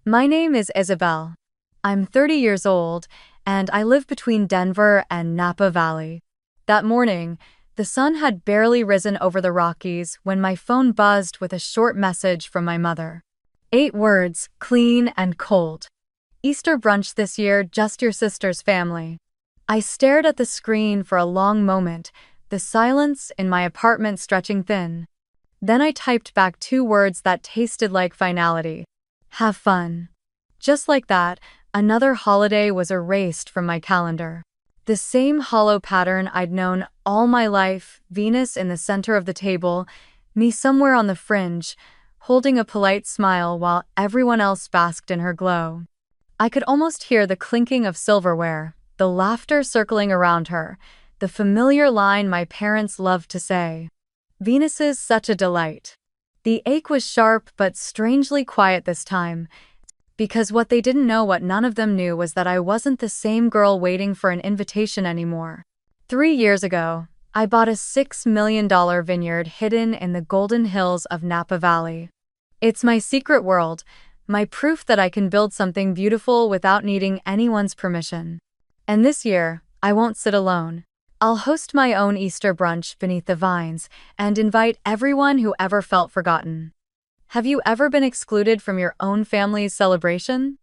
My name is Isabel. I'm 30 years old, and I live between Denver and Napa Valley. That morning, the sun had barely risen over the Rockies when my phone buzzed with a short message from my mother. 8 words, clean and cold. Easter brunch this year, just your sister's family. I stared at the screen for a long moment, the silence in my apartment stretching thin. Then I typed back 2 words that tasted like finality. Have fun. Just like that, another holiday was erased from my calendar. The same hollow pattern I'd known all my life, Venus in the center of the table, me somewhere on the fringe, holding a polite smile while everyone else basked in her glow. I could almost hear the clinking of silverware, the laughter circling around her, the familiar line my parents loved to say. Venus is such a delight. The ache was sharp but strangely quiet this time, because what they didn't know, what none of them knew, was that I wasn't the same girl waiting for an invitation anymore. 3 years ago, I bought a $6 million vineyard hidden in the golden hills of Napa Valley. It's my secret world, my proof that I can build something beautiful without needing anyone's permission. And this year, I won't sit alone. I'll host my own Easter brunch beneath the vines and invite everyone who ever felt forgotten. Have you ever been excluded from your own family's celebration?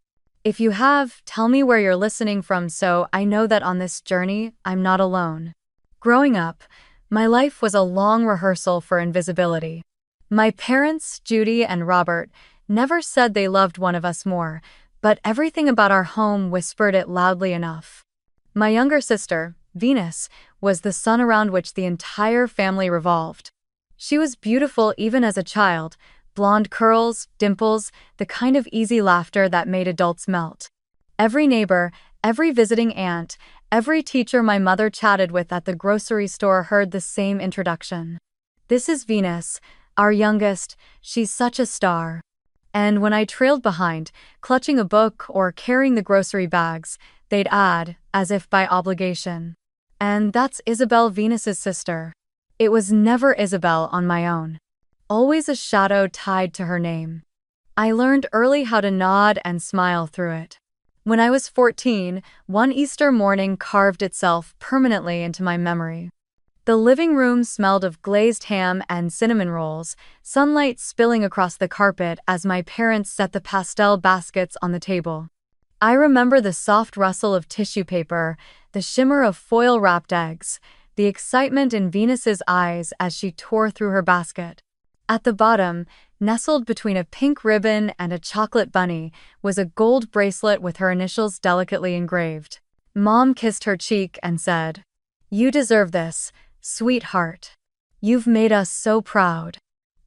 If you have, tell me where you're listening from so I know that on this journey, I'm not alone. Growing up, my life was a long rehearsal for invisibility. My parents, Judy and Robert, never said they loved one of us more, but everything about our home whispered it loudly enough. My younger sister, Venus, was the sun around which the entire family revolved. She was beautiful even as a child, blonde curls, dimples, the kind of easy laughter that made adults melt. Every neighbor, every visiting aunt, every teacher my mother chatted with at the grocery store heard the same introduction. This is Venus, our youngest, she's such a star. And when I trailed behind, clutching a book or carrying the grocery bags, they'd add, as if by obligation. And that's Isabel, Venus's sister. It was never Isabel on my own. Always a shadow tied to her name. I learned early how to nod and smile through it. When I was 14, one Easter morning carved itself permanently into my memory. The living room smelled of glazed ham and cinnamon rolls, sunlight spilling across the carpet as my parents set the pastel baskets on the table. I remember the soft rustle of tissue paper, the shimmer of foil-wrapped eggs, the excitement in Venus's eyes as she tore through her basket. At the bottom, nestled between a pink ribbon and a chocolate bunny, was a gold bracelet with her initials delicately engraved. Mom kissed her cheek and said, "You deserve this, sweetheart. You've made us so proud."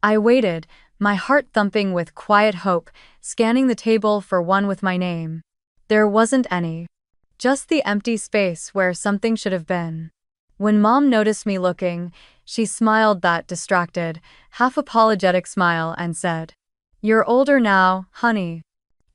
I waited, my heart thumping with quiet hope, scanning the table for one with my name. There wasn't any. Just the empty space where something should have been. When Mom noticed me looking, she smiled that distracted, half-apologetic smile and said, "You're older now, honey.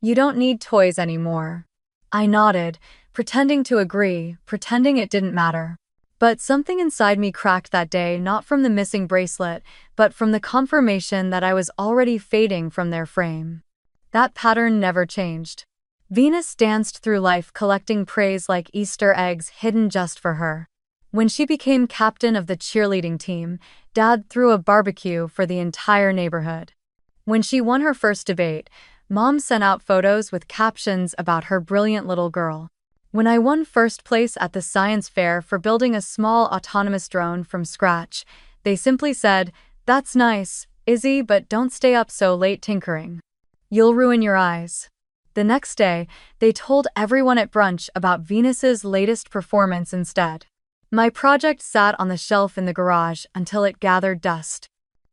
You don't need toys anymore." I nodded, pretending to agree, pretending it didn't matter. But something inside me cracked that day, not from the missing bracelet, but from the confirmation that I was already fading from their frame. That pattern never changed. Venus danced through life collecting praise like Easter eggs hidden just for her. When she became captain of the cheerleading team, Dad threw a barbecue for the entire neighborhood. When she won her first debate, Mom sent out photos with captions about her brilliant little girl. When I won first place at the science fair for building a small autonomous drone from scratch, they simply said, "That's nice, Izzy, but don't stay up so late tinkering. You'll ruin your eyes." The next day, they told everyone at brunch about Venus's latest performance instead. My project sat on the shelf in the garage until it gathered dust.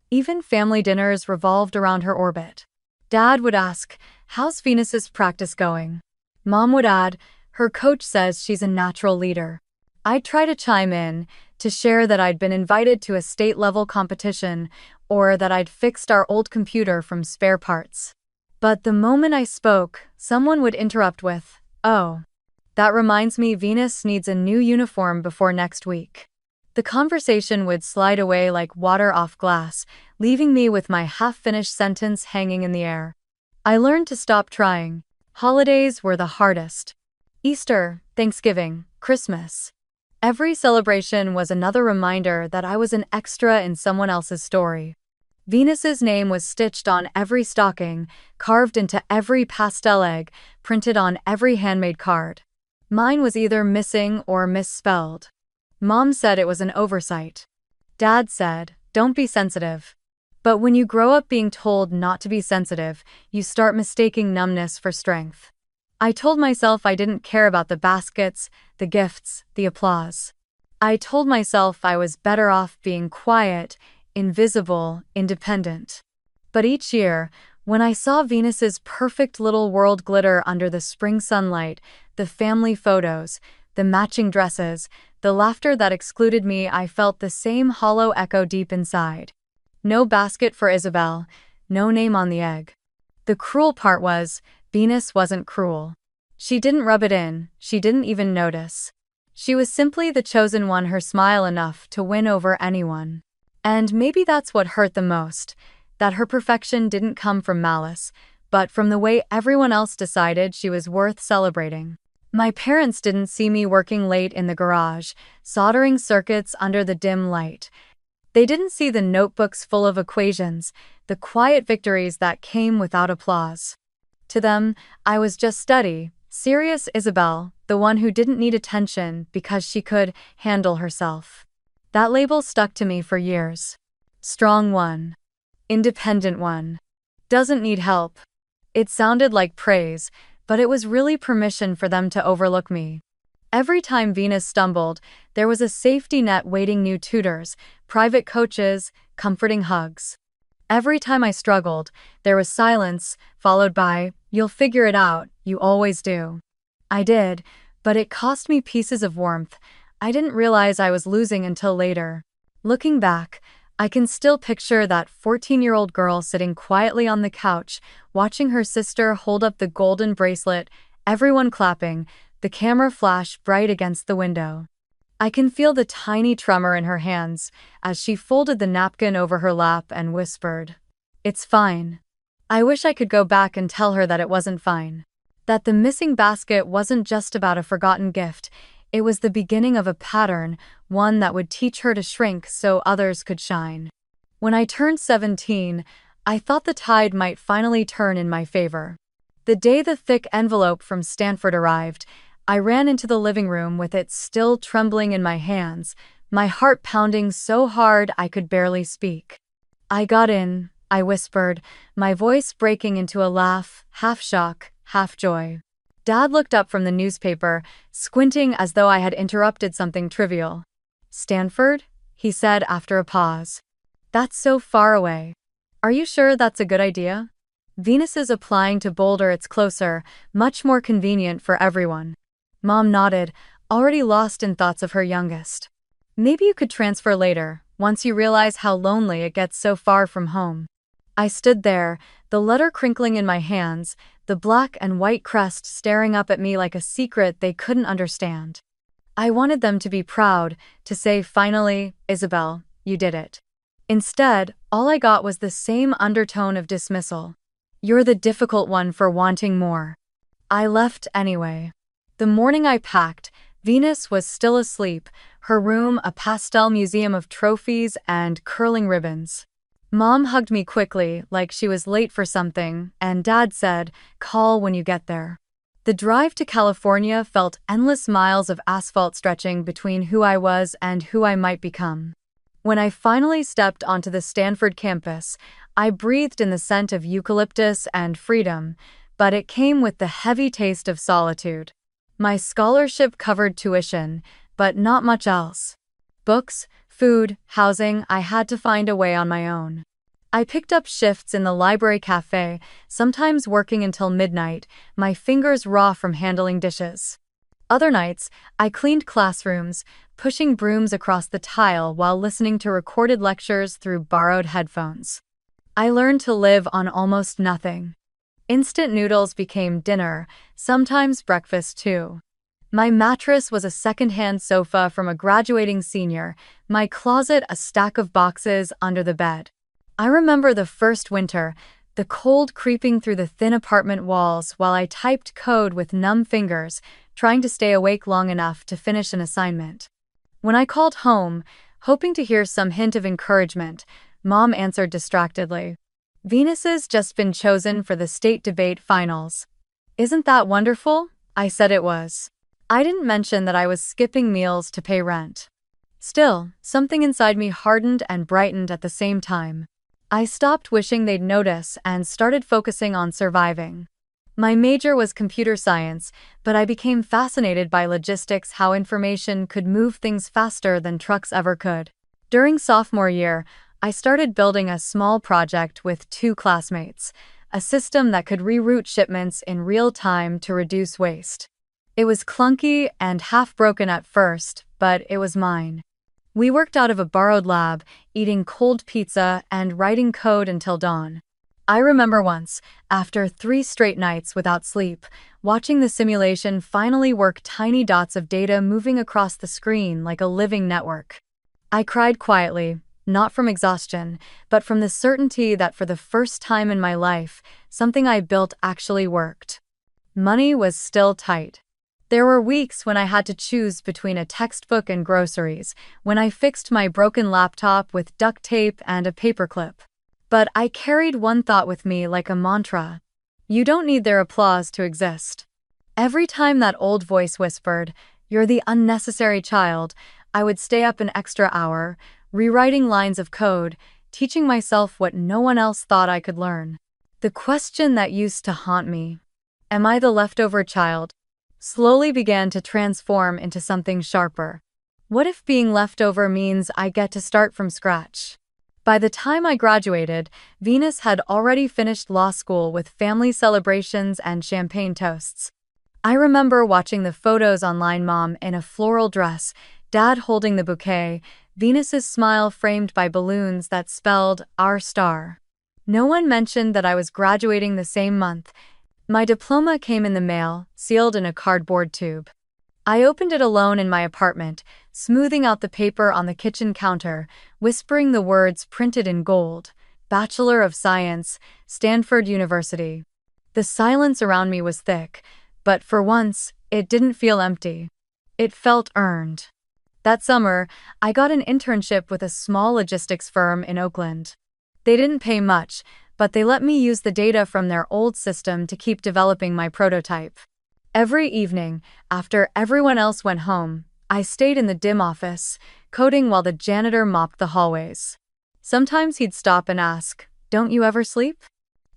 Even family dinners revolved around her orbit. Dad would ask, "How's Venus's practice going?" Mom would add, "Her coach says she's a natural leader." I'd try to chime in, to share that I'd been invited to a state-level competition or that I'd fixed our old computer from spare parts. But the moment I spoke, someone would interrupt with, "Oh, that reminds me, Venus needs a new uniform before next week." The conversation would slide away like water off glass, leaving me with my half-finished sentence hanging in the air. I learned to stop trying. Holidays were the hardest. Easter, Thanksgiving, Christmas. Every celebration was another reminder that I was an extra in someone else's story. Venus's name was stitched on every stocking, carved into every pastel egg, printed on every handmade card. Mine was either missing or misspelled. Mom said it was an oversight. Dad said, "Don't be sensitive." But when you grow up being told not to be sensitive, you start mistaking numbness for strength. I told myself I didn't care about the baskets, the gifts, the applause. I told myself I was better off being quiet, invisible, independent. But each year, when I saw Venus's perfect little world glitter under the spring sunlight, the family photos, the matching dresses, the laughter that excluded me, I felt the same hollow echo deep inside. No basket for Isabel, no name on the egg. The cruel part was, Venus wasn't cruel. She didn't rub it in, she didn't even notice. She was simply the chosen one, her smile enough to win over anyone. And maybe that's what hurt the most, that her perfection didn't come from malice, but from the way everyone else decided she was worth celebrating. My parents didn't see me working late in the garage, soldering circuits under the dim light. They didn't see the notebooks full of equations, the quiet victories that came without applause. To them, I was just steady, serious Isabel, the one who didn't need attention because she could handle herself. That label stuck to me for years. Strong one. Independent one. Doesn't need help. It sounded like praise, but it was really permission for them to overlook me. Every time Venus stumbled, there was a safety net waiting: new tutors, private coaches, comforting hugs. Every time I struggled, there was silence, followed by, "You'll figure it out, you always do." I did, but it cost me pieces of warmth. I didn't realize I was losing until later. Looking back, I can still picture that 14-year-old girl sitting quietly on the couch, watching her sister hold up the golden bracelet, everyone clapping, the camera flash bright against the window. I can feel the tiny tremor in her hands as she folded the napkin over her lap and whispered, "It's fine." I wish I could go back and tell her that it wasn't fine. That the missing basket wasn't just about a forgotten gift. It was the beginning of a pattern, one that would teach her to shrink so others could shine. When I turned 17, I thought the tide might finally turn in my favor. The day the thick envelope from Stanford arrived, I ran into the living room with it still trembling in my hands, my heart pounding so hard I could barely speak. "I got in," I whispered, my voice breaking into a laugh, half shock, half joy. Dad looked up from the newspaper, squinting as though I had interrupted something trivial. "Stanford?" he said after a pause. "That's so far away. Are you sure that's a good idea?" "Venus is applying to Boulder. It's closer, much more convenient for everyone." Mom nodded, already lost in thoughts of her youngest. "Maybe you could transfer later, once you realize how lonely it gets so far from home." I stood there, the letter crinkling in my hands, the black and white crest staring up at me like a secret they couldn't understand. I wanted them to be proud, to say, "Finally, Isabel, you did it." Instead, all I got was the same undertone of dismissal. "You're the difficult one for wanting more." I left anyway. The morning I packed, Venus was still asleep, her room a pastel museum of trophies and curling ribbons. Mom hugged me quickly, like she was late for something, and Dad said, "Call when you get there." The drive to California felt endless miles of asphalt stretching between who I was and who I might become. When I finally stepped onto the Stanford campus, I breathed in the scent of eucalyptus and freedom, but it came with the heavy taste of solitude. My scholarship covered tuition, but not much else. Books, food, housing, I had to find a way on my own. I picked up shifts in the library cafe, sometimes working until midnight, my fingers raw from handling dishes. Other nights, I cleaned classrooms, pushing brooms across the tile while listening to recorded lectures through borrowed headphones. I learned to live on almost nothing. Instant noodles became dinner, sometimes breakfast too. My mattress was a second-hand sofa from a graduating senior, my closet a stack of boxes under the bed. I remember the first winter, the cold creeping through the thin apartment walls while I typed code with numb fingers, trying to stay awake long enough to finish an assignment. When I called home, hoping to hear some hint of encouragement, Mom answered distractedly. "Venus's just been chosen for the state debate finals." "Isn't that wonderful?" I said it was. I didn't mention that I was skipping meals to pay rent. Still, something inside me hardened and brightened at the same time. I stopped wishing they'd notice and started focusing on surviving. My major was computer science, but I became fascinated by logistics, how information could move things faster than trucks ever could. During sophomore year, I started building a small project with 2 classmates, a system that could reroute shipments in real time to reduce waste. It was clunky and half-broken at first, but it was mine. We worked out of a borrowed lab, eating cold pizza and writing code until dawn. I remember once, after 3 straight nights without sleep, watching the simulation finally work, tiny dots of data moving across the screen like a living network. I cried quietly, not from exhaustion, but from the certainty that for the first time in my life, something I built actually worked. Money was still tight. There were weeks when I had to choose between a textbook and groceries, when I fixed my broken laptop with duct tape and a paperclip. But I carried one thought with me like a mantra. You don't need their applause to exist. Every time that old voice whispered, "You're the unnecessary child," I would stay up an extra hour, rewriting lines of code, teaching myself what no one else thought I could learn. The question that used to haunt me, "Am I the leftover child?" slowly began to transform into something sharper. What if being leftover means I get to start from scratch? By the time I graduated, Venus had already finished law school with family celebrations and champagne toasts. I remember watching the photos online, Mom in a floral dress, Dad holding the bouquet, Venus's smile framed by balloons that spelled "Our Star." No one mentioned that I was graduating the same month. My diploma came in the mail, sealed in a cardboard tube. I opened it alone in my apartment, smoothing out the paper on the kitchen counter, whispering the words printed in gold, "Bachelor of Science, Stanford University." The silence around me was thick, but for once, it didn't feel empty. It felt earned. That summer, I got an internship with a small logistics firm in Oakland. They didn't pay much, but they let me use the data from their old system to keep developing my prototype. Every evening, after everyone else went home, I stayed in the dim office, coding while the janitor mopped the hallways. Sometimes he'd stop and ask, "Don't you ever sleep?"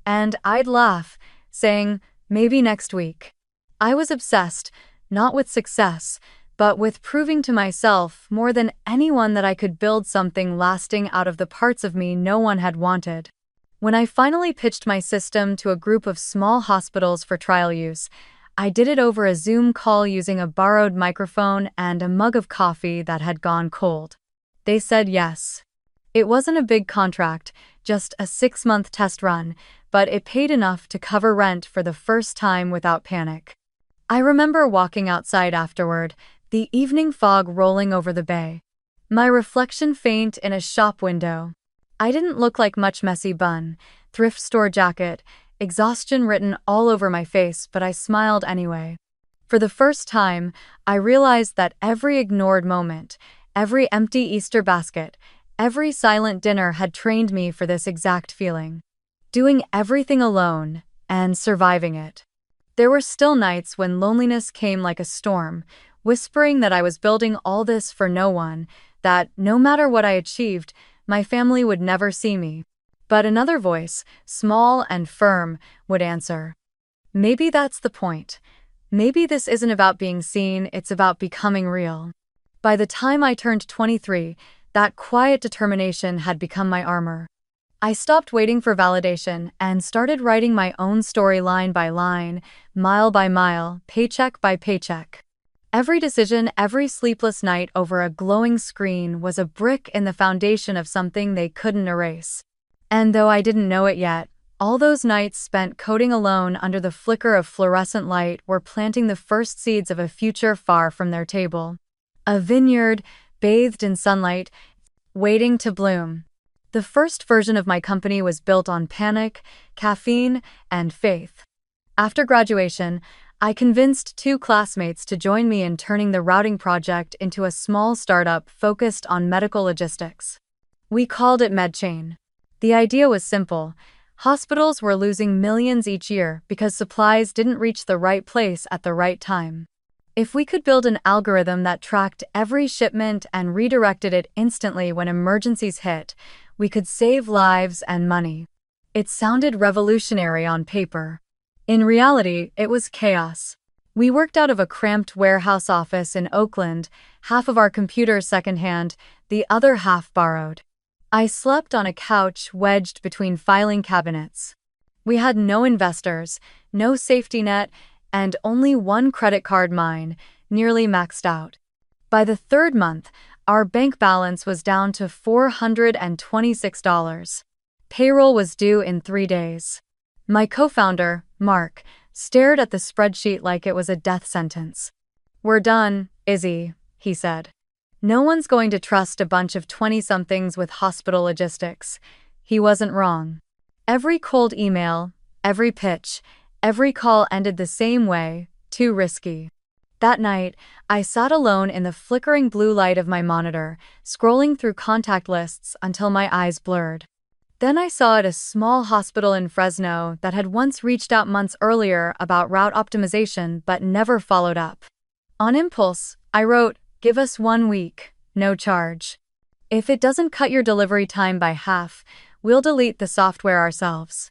And I'd laugh, saying, "Maybe next week." I was obsessed, not with success, but with proving to myself more than anyone that I could build something lasting out of the parts of me no one had wanted. When I finally pitched my system to a group of small hospitals for trial use, I did it over a Zoom call using a borrowed microphone and a mug of coffee that had gone cold. They said yes. It wasn't a big contract, just a 6-month test run, but it paid enough to cover rent for the first time without panic. I remember walking outside afterward, the evening fog rolling over the bay. My reflection faint in a shop window. I didn't look like much. Messy bun, thrift store jacket, exhaustion written all over my face, but I smiled anyway. For the first time, I realized that every ignored moment, every empty Easter basket, every silent dinner had trained me for this exact feeling. Doing everything alone and surviving it. There were still nights when loneliness came like a storm, whispering that I was building all this for no one, that no matter what I achieved, my family would never see me. But another voice, small and firm, would answer, "Maybe that's the point. Maybe this isn't about being seen, it's about becoming real." By the time I turned 23, that quiet determination had become my armor. I stopped waiting for validation and started writing my own story, line by line, mile by mile, paycheck by paycheck. Every decision, every sleepless night over a glowing screen was a brick in the foundation of something they couldn't erase. And though I didn't know it yet, all those nights spent coding alone under the flicker of fluorescent light were planting the first seeds of a future far from their table. A vineyard, bathed in sunlight, waiting to bloom. The first version of my company was built on panic, caffeine, and faith. After graduation, I convinced 2 classmates to join me in turning the routing project into a small startup focused on medical logistics. We called it MedChain. The idea was simple. Hospitals were losing millions each year because supplies didn't reach the right place at the right time. If we could build an algorithm that tracked every shipment and redirected it instantly when emergencies hit, we could save lives and money. It sounded revolutionary on paper. In reality, it was chaos. We worked out of a cramped warehouse office in Oakland, half of our computers secondhand, the other half borrowed. I slept on a couch wedged between filing cabinets. We had no investors, no safety net, and only one credit card, mine, nearly maxed out. By the 3rd month, our bank balance was down to $426. Payroll was due in 3 days. My co-founder, Mark, stared at the spreadsheet like it was a death sentence. "We're done, Izzy," he said. "No one's going to trust a bunch of 20-somethings with hospital logistics." He wasn't wrong. Every cold email, every pitch, every call ended the same way: too risky. That night, I sat alone in the flickering blue light of my monitor, scrolling through contact lists until my eyes blurred. Then I saw at a small hospital in Fresno that had once reached out months earlier about route optimization but never followed up. On impulse, I wrote, "Give us 1 week, no charge. If it doesn't cut your delivery time by half, we'll delete the software ourselves."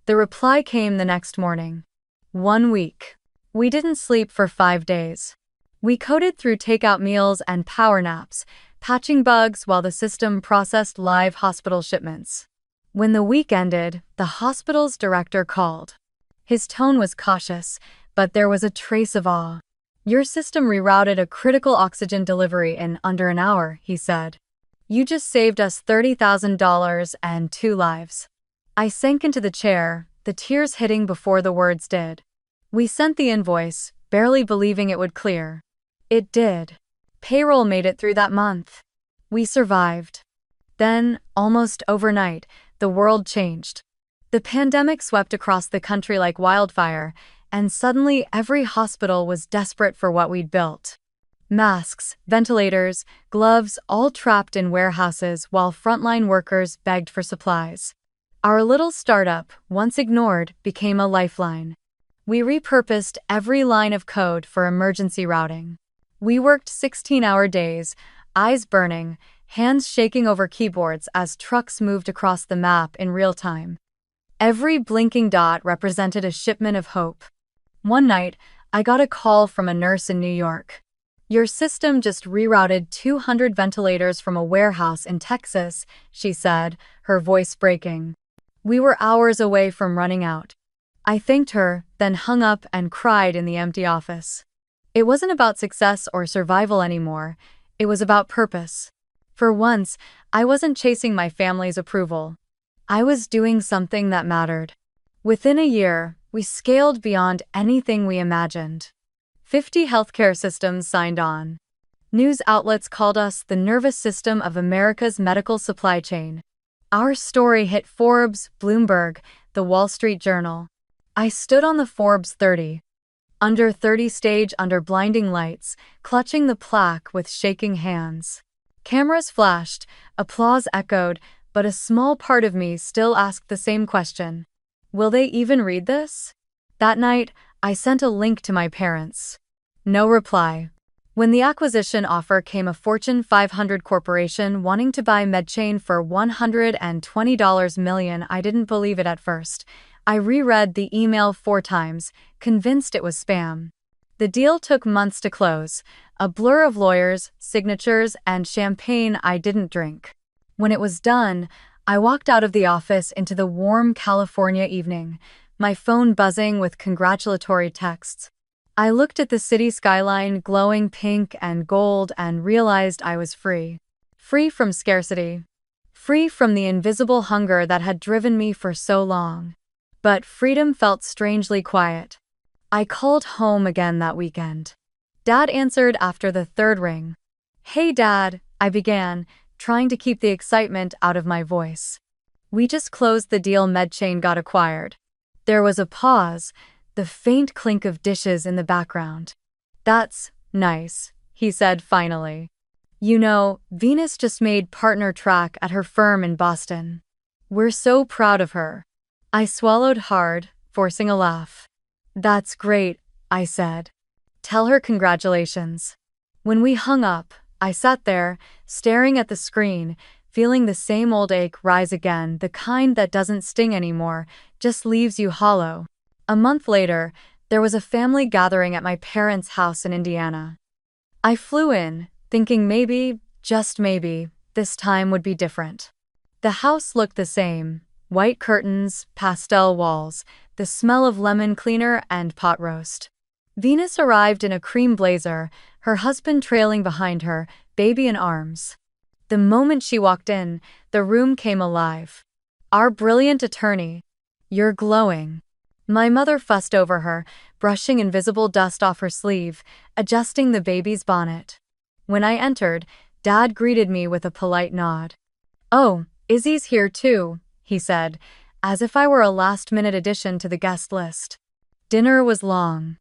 The reply came the next morning. 1 week. We didn't sleep for 5 days. We coded through takeout meals and power naps, patching bugs while the system processed live hospital shipments. When the week ended, the hospital's director called. His tone was cautious, but there was a trace of awe. "Your system rerouted a critical oxygen delivery in under an hour," he said. "You just saved us $30,000 and 2 lives." I sank into the chair, the tears hitting before the words did. We sent the invoice, barely believing it would clear. It did. Payroll made it through that month. We survived. Then, almost overnight, the world changed. The pandemic swept across the country like wildfire, and suddenly every hospital was desperate for what we'd built. Masks, ventilators, gloves, all trapped in warehouses while frontline workers begged for supplies. Our little startup, once ignored, became a lifeline. We repurposed every line of code for emergency routing. We worked 16-hour days, eyes burning, hands shaking over keyboards as trucks moved across the map in real time. Every blinking dot represented a shipment of hope. One night, I got a call from a nurse in New York. "Your system just rerouted 200 ventilators from a warehouse in Texas," she said, her voice breaking. We were hours away from running out. I thanked her, then hung up and cried in the empty office. It wasn't about success or survival anymore. It was about purpose. For once, I wasn't chasing my family's approval. I was doing something that mattered. Within a year, we scaled beyond anything we imagined. 50 healthcare systems signed on. News outlets called us the nervous system of America's medical supply chain. Our story hit Forbes, Bloomberg, the Wall Street Journal. I stood on the Forbes 30 Under 30 stage under blinding lights, clutching the plaque with shaking hands. Cameras flashed, applause echoed, but a small part of me still asked the same question. Will they even read this? That night, I sent a link to my parents. No reply. When the acquisition offer came, a Fortune 500 corporation wanting to buy MedChain for $120 million, I didn't believe it at first. I reread the email 4 times, convinced it was spam. The deal took months to close, a blur of lawyers, signatures, and champagne I didn't drink. When it was done, I walked out of the office into the warm California evening, my phone buzzing with congratulatory texts. I looked at the city skyline glowing pink and gold and realized I was free. Free from scarcity. Free from the invisible hunger that had driven me for so long. But freedom felt strangely quiet. I called home again that weekend. Dad answered after the 3rd ring. "Hey Dad," I began, trying to keep the excitement out of my voice. "We just closed the deal. MedChain got acquired." There was a pause, the faint clink of dishes in the background. "That's nice," he said finally. "You know, Venus just made partner track at her firm in Boston. We're so proud of her." I swallowed hard, forcing a laugh. "That's great," I said. "Tell her congratulations." When we hung up, I sat there, staring at the screen, feeling the same old ache rise again, the kind that doesn't sting anymore, just leaves you hollow. A month later, there was a family gathering at my parents' house in Indiana. I flew in, thinking maybe, just maybe, this time would be different. The house looked the same: white curtains, pastel walls, the smell of lemon cleaner and pot roast. Venus arrived in a cream blazer, her husband trailing behind her, baby in arms. The moment she walked in, the room came alive. "Our brilliant attorney. You're glowing." My mother fussed over her, brushing invisible dust off her sleeve, adjusting the baby's bonnet. When I entered, Dad greeted me with a polite nod. "Oh, Izzy's here too," he said, as if I were a last-minute addition to the guest list. Dinner was long.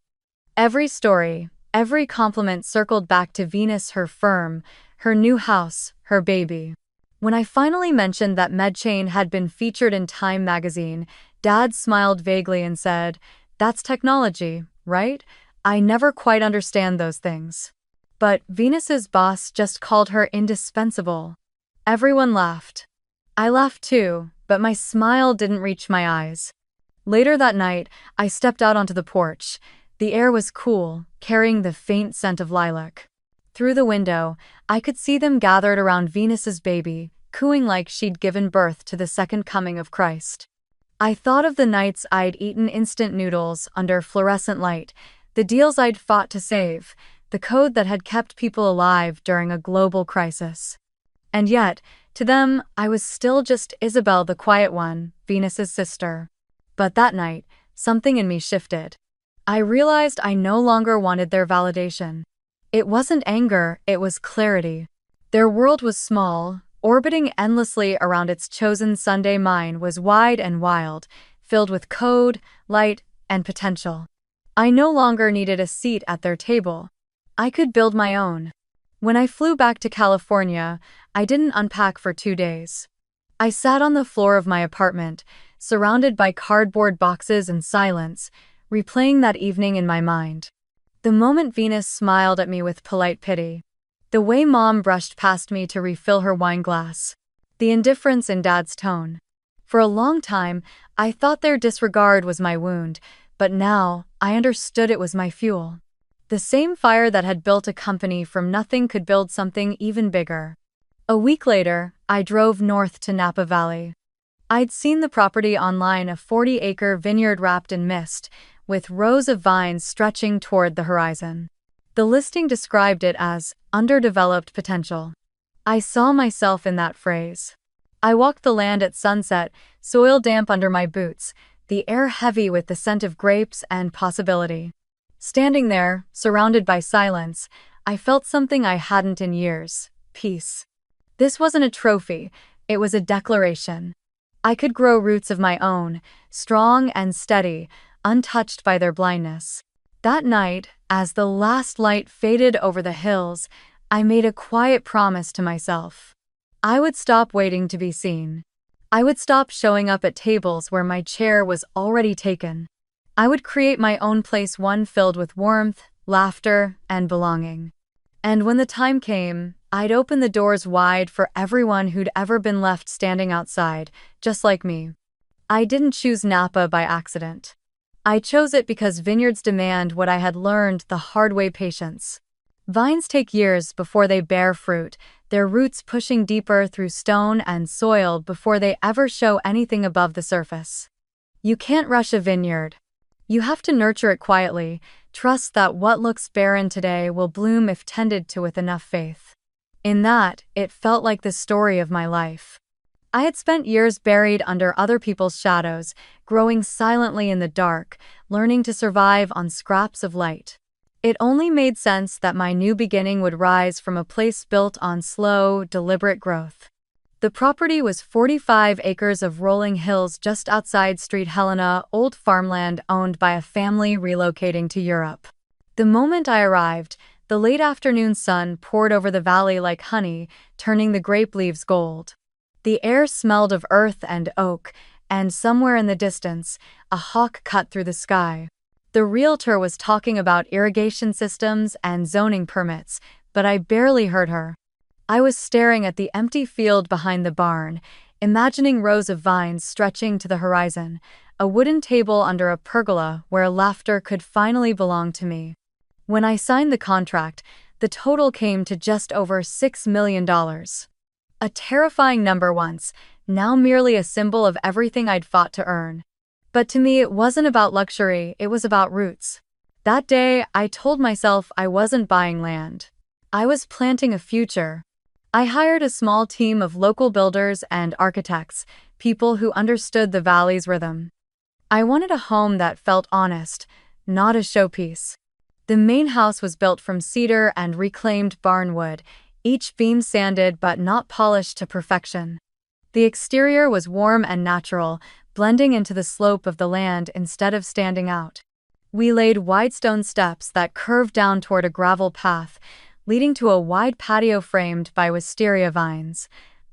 Every story, every compliment circled back to Venus, her firm, her new house, her baby. When I finally mentioned that MedChain had been featured in Time magazine, Dad smiled vaguely and said, "That's technology, right? I never quite understand those things." But Venus's boss just called her indispensable. Everyone laughed. I laughed too, but my smile didn't reach my eyes. Later that night, I stepped out onto the porch. The air was cool, carrying the faint scent of lilac. Through the window, I could see them gathered around Venus's baby, cooing like she'd given birth to the second coming of Christ. I thought of the nights I'd eaten instant noodles under fluorescent light, the deals I'd fought to save, the code that had kept people alive during a global crisis. And yet, to them, I was still just Isabel, the quiet one, Venus's sister. But that night, something in me shifted. I realized I no longer wanted their validation. It wasn't anger, it was clarity. Their world was small, orbiting endlessly around its chosen Sunday. Mine was wide and wild, filled with code, light, and potential. I no longer needed a seat at their table. I could build my own. When I flew back to California, I didn't unpack for 2 days. I sat on the floor of my apartment, surrounded by cardboard boxes and silence, replaying that evening in my mind. The moment Venus smiled at me with polite pity. The way Mom brushed past me to refill her wine glass. The indifference in Dad's tone. For a long time, I thought their disregard was my wound, but now I understood it was my fuel. The same fire that had built a company from nothing could build something even bigger. A week later, I drove north to Napa Valley. I'd seen the property online, a 40-acre vineyard wrapped in mist, with rows of vines stretching toward the horizon. The listing described it as underdeveloped potential. I saw myself in that phrase. I walked the land at sunset, soil damp under my boots, the air heavy with the scent of grapes and possibility. Standing there, surrounded by silence, I felt something I hadn't in years: peace. This wasn't a trophy, it was a declaration. I could grow roots of my own, strong and steady, untouched by their blindness. That night, as the last light faded over the hills, I made a quiet promise to myself. I would stop waiting to be seen. I would stop showing up at tables where my chair was already taken. I would create my own place, one filled with warmth, laughter, and belonging. And when the time came, I'd open the doors wide for everyone who'd ever been left standing outside, just like me. I didn't choose Napa by accident. I chose it because vineyards demand what I had learned the hard way: patience. Vines take years before they bear fruit, their roots pushing deeper through stone and soil before they ever show anything above the surface. You can't rush a vineyard. You have to nurture it quietly, trust that what looks barren today will bloom if tended to with enough faith. In that, it felt like the story of my life. I had spent years buried under other people's shadows, growing silently in the dark, learning to survive on scraps of light. It only made sense that my new beginning would rise from a place built on slow, deliberate growth. The property was 45 acres of rolling hills just outside St. Helena, old farmland owned by a family relocating to Europe. The moment I arrived, the late afternoon sun poured over the valley like honey, turning the grape leaves gold. The air smelled of earth and oak, and somewhere in the distance, a hawk cut through the sky. The realtor was talking about irrigation systems and zoning permits, but I barely heard her. I was staring at the empty field behind the barn, imagining rows of vines stretching to the horizon, a wooden table under a pergola where laughter could finally belong to me. When I signed the contract, the total came to just over $6 million. A terrifying number once, now merely a symbol of everything I'd fought to earn. But to me, it wasn't about luxury, it was about roots. That day, I told myself I wasn't buying land. I was planting a future. I hired a small team of local builders and architects, people who understood the valley's rhythm. I wanted a home that felt honest, not a showpiece. The main house was built from cedar and reclaimed barnwood, each beam sanded but not polished to perfection. The exterior was warm and natural, blending into the slope of the land instead of standing out. We laid wide stone steps that curved down toward a gravel path, leading to a wide patio framed by wisteria vines.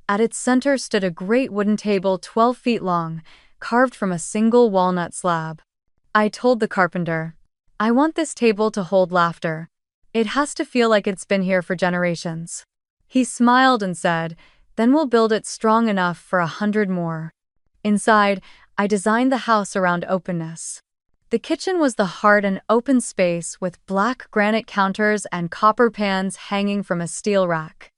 At its center stood a great wooden table 12 feet long, carved from a single walnut slab. I told the carpenter, "I want this table to hold laughter. It has to feel like it's been here for generations." He smiled and said, "Then we'll build it strong enough for 100 more." Inside, I designed the house around openness. The kitchen was the heart, an open space with black granite counters and copper pans hanging from a steel rack.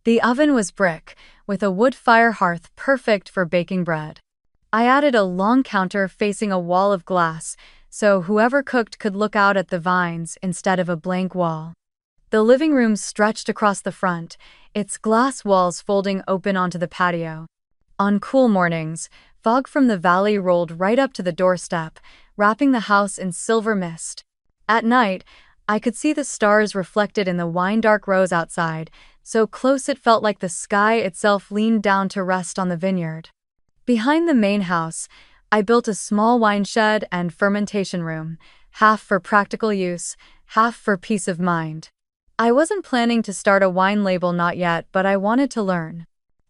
The oven was brick, with a wood fire hearth perfect for baking bread. I added a long counter facing a wall of glass, so whoever cooked could look out at the vines instead of a blank wall. The living room stretched across the front, its glass walls folding open onto the patio. On cool mornings, fog from the valley rolled right up to the doorstep, wrapping the house in silver mist. At night, I could see the stars reflected in the wine-dark rows outside, so close it felt like the sky itself leaned down to rest on the vineyard. Behind the main house, I built a small wine shed and fermentation room, half for practical use, half for peace of mind. I wasn't planning to start a wine label, not yet, but I wanted to learn.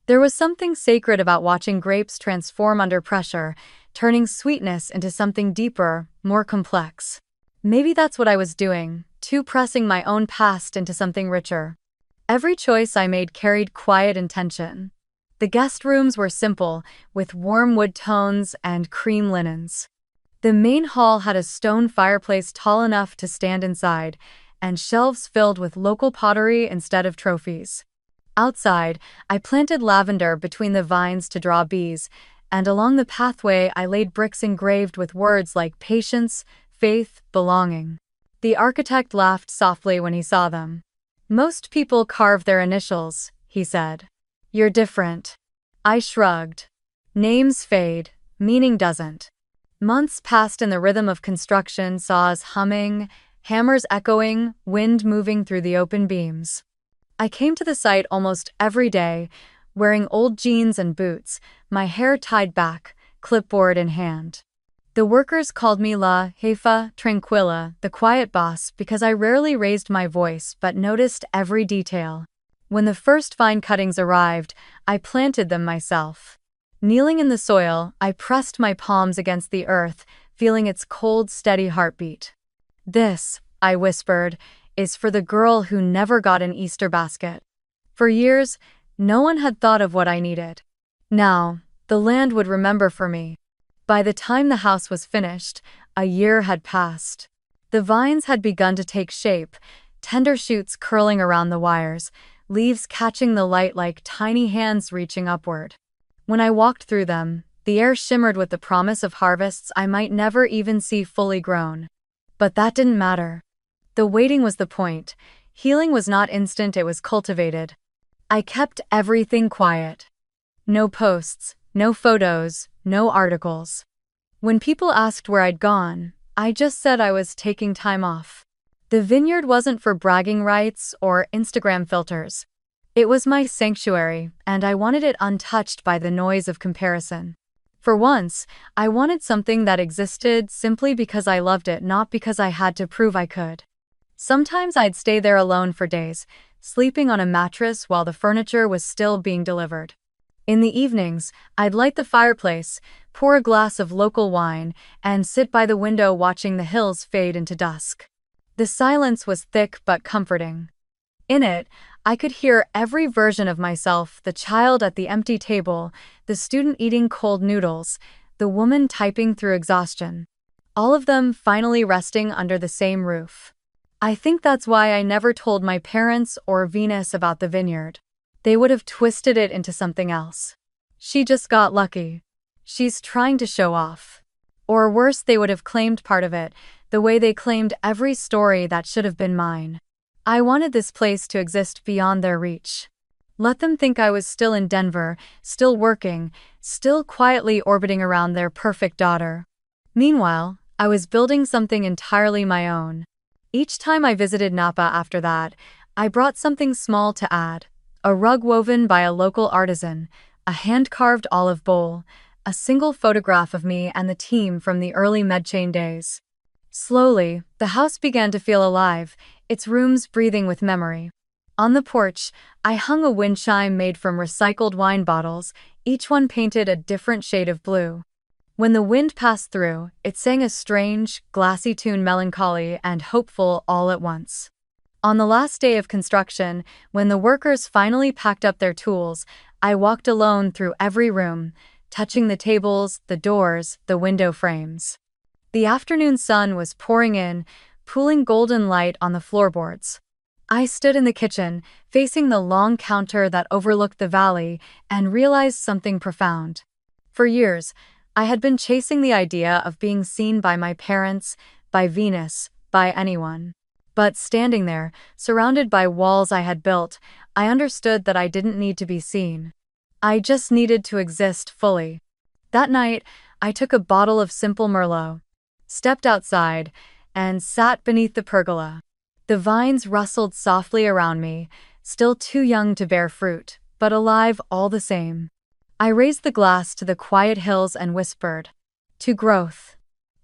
There was something sacred about watching grapes transform under pressure, turning sweetness into something deeper, more complex. Maybe that's what I was doing, too, pressing my own past into something richer. Every choice I made carried quiet intention. The guest rooms were simple, with warm wood tones and cream linens. The main hall had a stone fireplace tall enough to stand inside, and shelves filled with local pottery instead of trophies. Outside, I planted lavender between the vines to draw bees, and along the pathway I laid bricks engraved with words like patience, faith, belonging. The architect laughed softly when he saw them. "Most people carve their initials," he said. "You're different." I shrugged. Names fade, meaning doesn't. Months passed in the rhythm of construction, saws humming, hammers echoing, wind moving through the open beams. I came to the site almost every day, wearing old jeans and boots, my hair tied back, clipboard in hand. The workers called me La Jefa Tranquila, the quiet boss, because I rarely raised my voice but noticed every detail. When the first vine cuttings arrived, I planted them myself. Kneeling in the soil, I pressed my palms against the earth, feeling its cold, steady heartbeat. "This," I whispered, "is for the girl who never got an Easter basket." For years, no one had thought of what I needed. Now, the land would remember for me. By the time the house was finished, a year had passed. The vines had begun to take shape, tender shoots curling around the wires, leaves catching the light like tiny hands reaching upward. When I walked through them, the air shimmered with the promise of harvests I might never even see fully grown. But that didn't matter. The waiting was the point. Healing was not instant, it was cultivated. I kept everything quiet. No posts, no photos, no articles. When people asked where I'd gone, I just said I was taking time off. The vineyard wasn't for bragging rights or Instagram filters. It was my sanctuary, and I wanted it untouched by the noise of comparison. For once, I wanted something that existed simply because I loved it, not because I had to prove I could. Sometimes I'd stay there alone for days, sleeping on a mattress while the furniture was still being delivered. In the evenings, I'd light the fireplace, pour a glass of local wine, and sit by the window watching the hills fade into dusk. The silence was thick but comforting. In it, I could hear every version of myself: the child at the empty table, the student eating cold noodles, the woman typing through exhaustion. All of them finally resting under the same roof. I think that's why I never told my parents or Venus about the vineyard. They would have twisted it into something else. She just got lucky. She's trying to show off. Or worse, they would have claimed part of it, the way they claimed every story that should have been mine. I wanted this place to exist beyond their reach. Let them think I was still in Denver, still working, still quietly orbiting around their perfect daughter. Meanwhile, I was building something entirely my own. Each time I visited Napa after that, I brought something small to add: a rug woven by a local artisan, a hand-carved olive bowl, a single photograph of me and the team from the early MedChain days. Slowly, the house began to feel alive, its rooms breathing with memory. On the porch, I hung a wind chime made from recycled wine bottles, each one painted a different shade of blue. When the wind passed through, it sang a strange, glassy tune, melancholy and hopeful all at once. On the last day of construction, when the workers finally packed up their tools, I walked alone through every room, touching the tables, the doors, the window frames. The afternoon sun was pouring in, pooling golden light on the floorboards. I stood in the kitchen, facing the long counter that overlooked the valley, and realized something profound. For years, I had been chasing the idea of being seen by my parents, by Venus, by anyone. But standing there, surrounded by walls I had built, I understood that I didn't need to be seen. I just needed to exist fully. That night, I took a bottle of simple Merlot, stepped outside, and sat beneath the pergola. The vines rustled softly around me, still too young to bear fruit, but alive all the same. I raised the glass to the quiet hills and whispered, "To growth,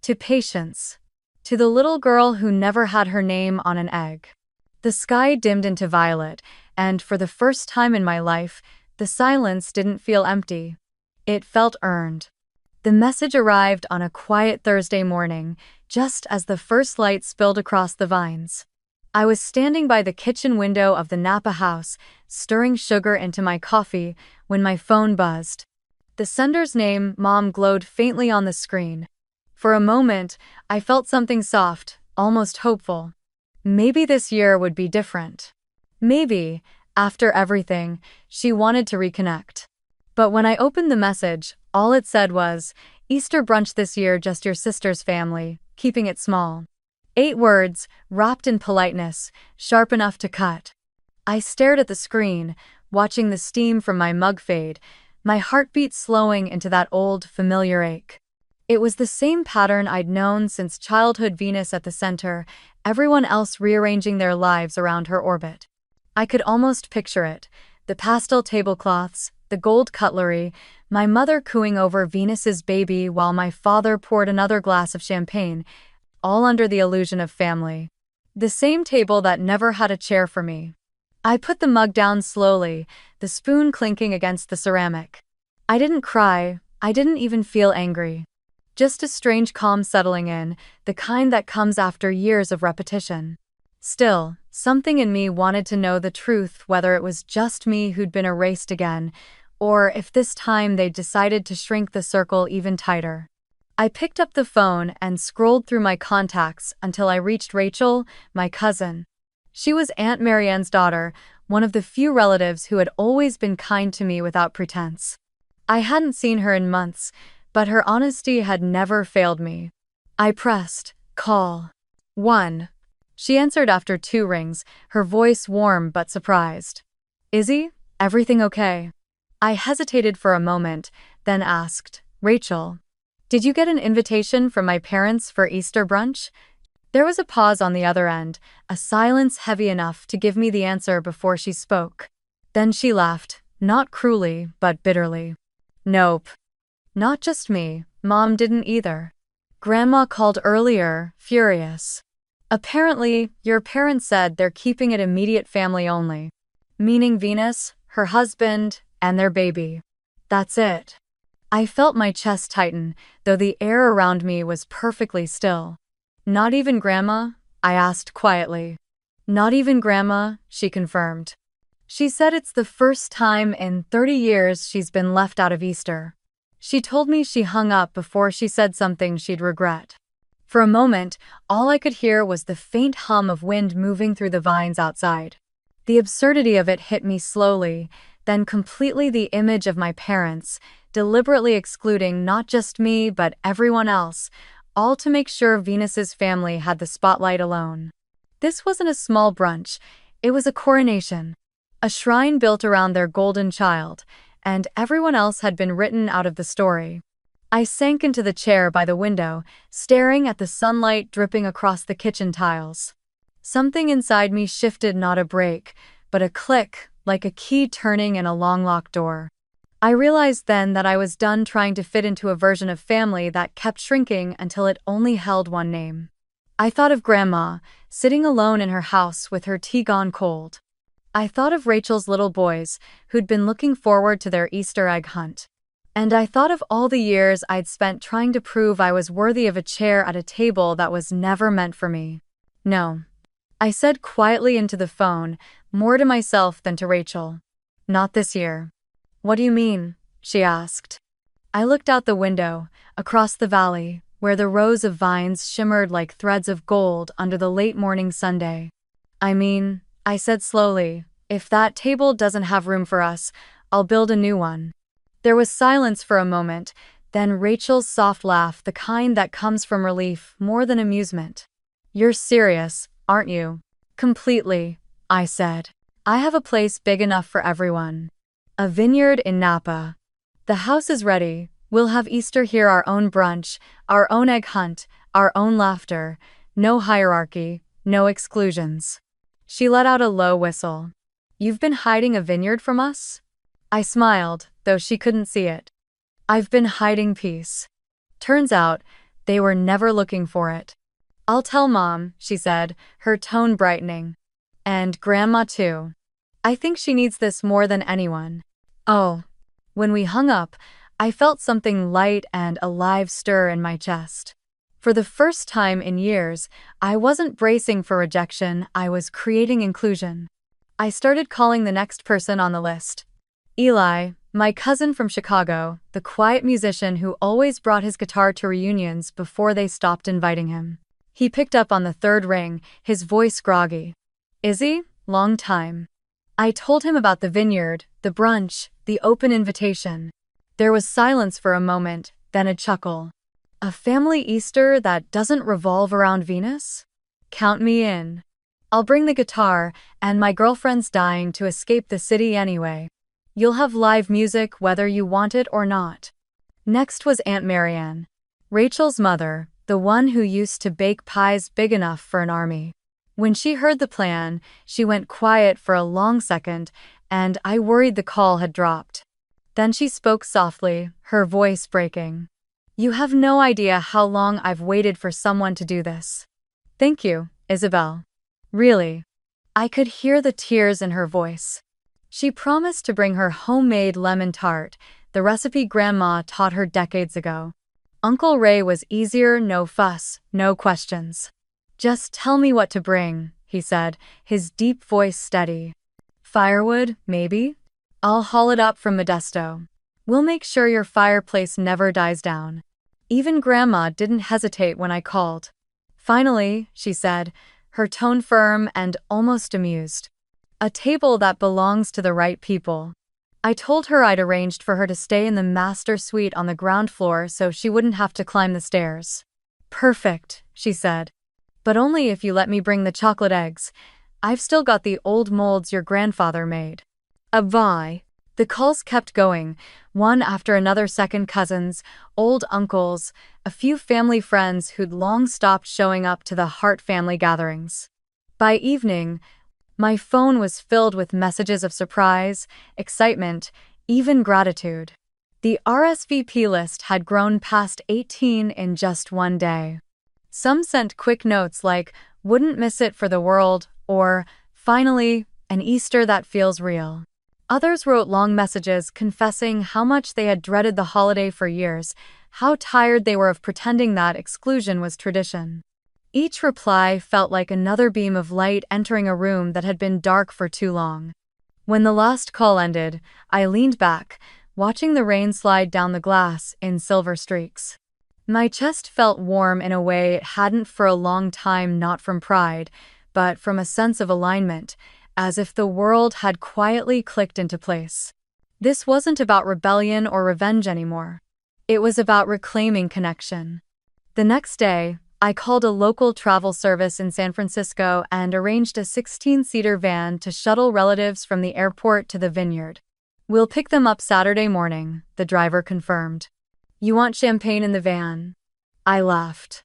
to patience, to the little girl who never had her name on an egg." The sky dimmed into violet, and for the first time in my life, the silence didn't feel empty. It felt earned. The message arrived on a quiet Thursday morning, just as the first light spilled across the vines. I was standing by the kitchen window of the Napa house, stirring sugar into my coffee, when my phone buzzed. The sender's name, Mom, glowed faintly on the screen. For a moment, I felt something soft, almost hopeful. Maybe this year would be different. Maybe, after everything, she wanted to reconnect. But when I opened the message, all it said was, "Easter brunch this year, just your sister's family, keeping it small." 8 words, wrapped in politeness, sharp enough to cut. I stared at the screen, watching the steam from my mug fade, my heartbeat slowing into that old, familiar ache. It was the same pattern I'd known since childhood: Venus at the center, everyone else rearranging their lives around her orbit. I could almost picture it: the pastel tablecloths, the gold cutlery, my mother cooing over Venus's baby while my father poured another glass of champagne, all under the illusion of family. The same table that never had a chair for me. I put the mug down slowly, the spoon clinking against the ceramic. I didn't cry, I didn't even feel angry. Just a strange calm settling in, the kind that comes after years of repetition. Still, something in me wanted to know the truth, whether it was just me who'd been erased again, or if this time they'd decided to shrink the circle even tighter. I picked up the phone and scrolled through my contacts until I reached Rachel, my cousin. She was Aunt Marianne's daughter, one of the few relatives who had always been kind to me without pretense. I hadn't seen her in months, but her honesty had never failed me. I pressed call 1. She answered after 2 rings, her voice warm but surprised. "Izzy, everything okay?" I hesitated for a moment, then asked, "Rachel, did you get an invitation from my parents for Easter brunch?" There was a pause on the other end, a silence heavy enough to give me the answer before she spoke. Then she laughed, not cruelly, but bitterly. Nope. Not just me, Mom didn't either. Grandma called earlier, furious. Apparently, your parents said they're keeping it immediate family only. Meaning Venus, her husband, and their baby. That's it. I felt my chest tighten, though the air around me was perfectly still. Not even Grandma? I asked quietly. Not even Grandma, she confirmed. She said it's the first time in 30 years she's been left out of Easter. She told me she hung up before she said something she'd regret. For a moment, all I could hear was the faint hum of wind moving through the vines outside. The absurdity of it hit me slowly, then completely the image of my parents, deliberately excluding not just me but everyone else, all to make sure Venus's family had the spotlight alone. This wasn't a small brunch, it was a coronation. A shrine built around their golden child, and everyone else had been written out of the story. I sank into the chair by the window, staring at the sunlight dripping across the kitchen tiles. Something inside me shifted, not a break, but a click, like a key turning in a long-locked door. I realized then that I was done trying to fit into a version of family that kept shrinking until it only held one name. I thought of Grandma, sitting alone in her house with her tea gone cold. I thought of Rachel's little boys, who'd been looking forward to their Easter egg hunt. And I thought of all the years I'd spent trying to prove I was worthy of a chair at a table that was never meant for me. No. I said quietly into the phone, more to myself than to Rachel. Not this year. What do you mean? She asked. I looked out the window, across the valley, where the rows of vines shimmered like threads of gold under the late morning Sunday. I said slowly, if that table doesn't have room for us, I'll build a new one. There was silence for a moment, then Rachel's soft laugh, the kind that comes from relief more than amusement. You're serious, aren't you? Completely, I said. I have a place big enough for everyone. A vineyard in Napa. The house is ready. We'll have Easter here, our own brunch, our own egg hunt, our own laughter. No hierarchy, no exclusions. She let out a low whistle. You've been hiding a vineyard from us? I smiled, though she couldn't see it. I've been hiding peace. Turns out, they were never looking for it. I'll tell Mom, she said, her tone brightening. And Grandma too. I think she needs this more than anyone. Oh. When we hung up, I felt something light and alive stir in my chest. For the first time in years, I wasn't bracing for rejection, I was creating inclusion. I started calling the next person on the list. Eli, my cousin from Chicago, the quiet musician who always brought his guitar to reunions before they stopped inviting him. He picked up on the third ring, his voice groggy. Izzy, long time. I told him about the vineyard, the brunch, the open invitation. There was silence for a moment, then a chuckle. A family Easter that doesn't revolve around Venus? Count me in. I'll bring the guitar, and my girlfriend's dying to escape the city anyway. You'll have live music whether you want it or not. Next was Aunt Marianne, Rachel's mother, the one who used to bake pies big enough for an army. When she heard the plan, she went quiet for a long second, and I worried the call had dropped. Then she spoke softly, her voice breaking. You have no idea how long I've waited for someone to do this. Thank you, Isabel. Really. I could hear the tears in her voice. She promised to bring her homemade lemon tart, the recipe Grandma taught her decades ago. Uncle Ray was easier, no fuss, no questions. Just tell me what to bring, he said, his deep voice steady. Firewood, maybe? I'll haul it up from Modesto. We'll make sure your fireplace never dies down. Even Grandma didn't hesitate when I called. Finally, she said, her tone firm and almost amused. A table that belongs to the right people. I told her I'd arranged for her to stay in the master suite on the ground floor so she wouldn't have to climb the stairs. Perfect, she said. But only if you let me bring the chocolate eggs. I've still got the old molds your grandfather made. Abye. The calls kept going, one after another: second cousins, old uncles, a few family friends who'd long stopped showing up to the Hart family gatherings. By evening, my phone was filled with messages of surprise, excitement, even gratitude. The RSVP list had grown past 18 in just one day. Some sent quick notes like, "Wouldn't miss it for the world," or "Finally, an Easter that feels real." Others wrote long messages confessing how much they had dreaded the holiday for years, how tired they were of pretending that exclusion was tradition. Each reply felt like another beam of light entering a room that had been dark for too long. When the last call ended, I leaned back, watching the rain slide down the glass in silver streaks. My chest felt warm in a way it hadn't for a long time, not from pride, but from a sense of alignment, as if the world had quietly clicked into place. This wasn't about rebellion or revenge anymore. It was about reclaiming connection. The next day, I called a local travel service in San Francisco and arranged a 16-seater van to shuttle relatives from the airport to the vineyard. "We'll pick them up Saturday morning," the driver confirmed. "You want champagne in the van?" I laughed.